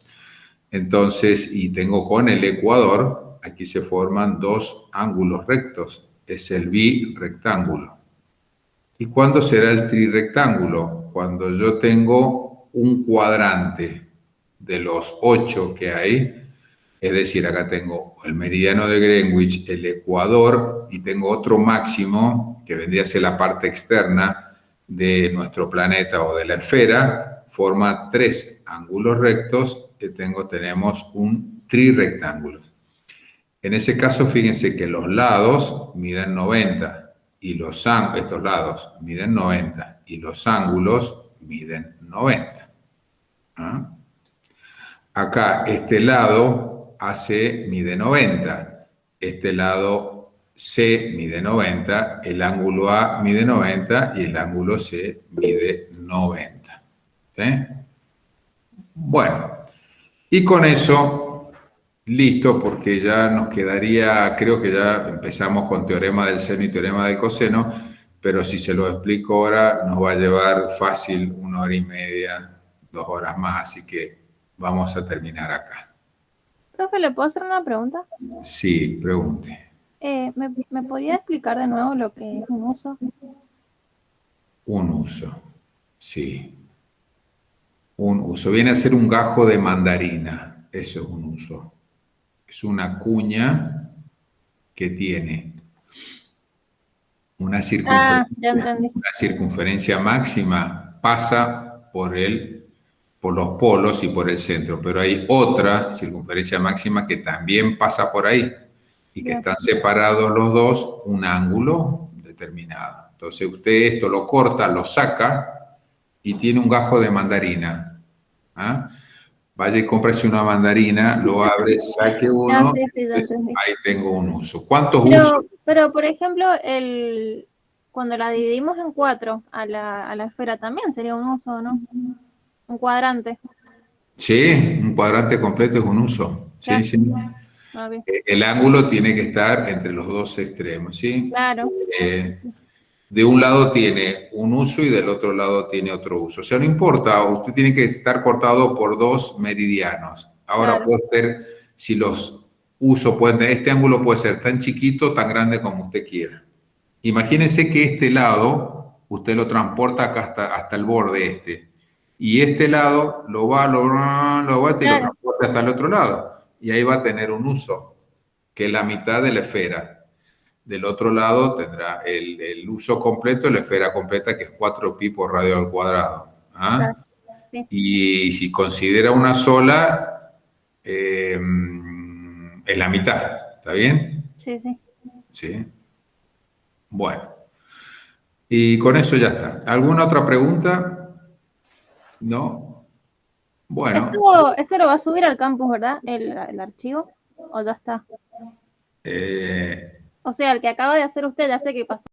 entonces, y tengo con el Ecuador, aquí se forman dos ángulos rectos, es el birrectángulo. ¿Y cuándo será el trirrectángulo? Cuando yo tengo un cuadrante de los 8 que hay, es decir, acá tengo el meridiano de Greenwich, el Ecuador, y tengo otro máximo, que vendría a ser la parte externa de nuestro planeta o de la esfera, forma tres ángulos rectos, y tenemos un trirrectángulo. En ese caso, fíjense que los lados miden 90, y estos lados miden 90, y los ángulos miden 90. ¿Ah? Acá este lado AC mide 90, este lado C mide 90, el ángulo A mide 90 y el ángulo C mide 90. ¿Sí? Bueno, y con eso, listo, porque ya nos quedaría, creo que ya empezamos con teorema del seno y teorema del coseno, pero si se lo explico ahora nos va a llevar fácil 1 hora y media, 2 horas más, así que vamos a terminar acá. Profe, ¿le puedo hacer una pregunta? Sí, pregunte. ¿Me podría explicar de nuevo lo que es un uso? Un uso, sí. Un uso. Viene a ser un gajo de mandarina. Eso es un uso. Es una cuña que tiene Una Ah, ya entendí. circunferencia máxima pasa por los polos y por el centro, pero hay otra circunferencia máxima que también pasa por ahí y que Bien. están separados los dos un ángulo determinado. Entonces usted esto lo corta, lo saca y tiene un gajo de mandarina. ¿Ah? Vaya y cómprese una mandarina, lo abre, saque Ya, uno, sí, sí, ya entendí. ahí tengo un uso. ¿Cuántos usos? Pero por ejemplo, cuando la dividimos en 4 a la esfera también sería un uso, ¿no? Un cuadrante. Sí, un cuadrante completo es un uso. Sí, Ya, sí. a ver, El ángulo tiene que estar entre los dos extremos, ¿sí? claro. Eh, de un lado tiene un uso y del otro lado tiene otro uso. O sea, no importa, usted tiene que estar cortado por dos meridianos. Ahora Claro, puede ser, si los usos pueden tener, este ángulo puede ser tan chiquito, tan grande como usted quiera. Imagínense que este lado, usted lo transporta acá hasta el borde este. Y este lado lo vuelta y lo claro, transporta hasta el otro lado. Y ahí va a tener un uso, que es la mitad de la esfera. Del otro lado tendrá el uso completo, la esfera completa, que es 4pi por radio al cuadrado. claro, ¿Ah? sí, Y si considera una sola, es la mitad. ¿Está bien? sí, sí. Sí. Bueno. Y con eso ya está. ¿Alguna otra pregunta? ¿No? Bueno, Esto lo va a subir al campus, ¿verdad? El archivo. ¿O ya está? eh, O sea, el que acaba de hacer usted, ya sé que pasó.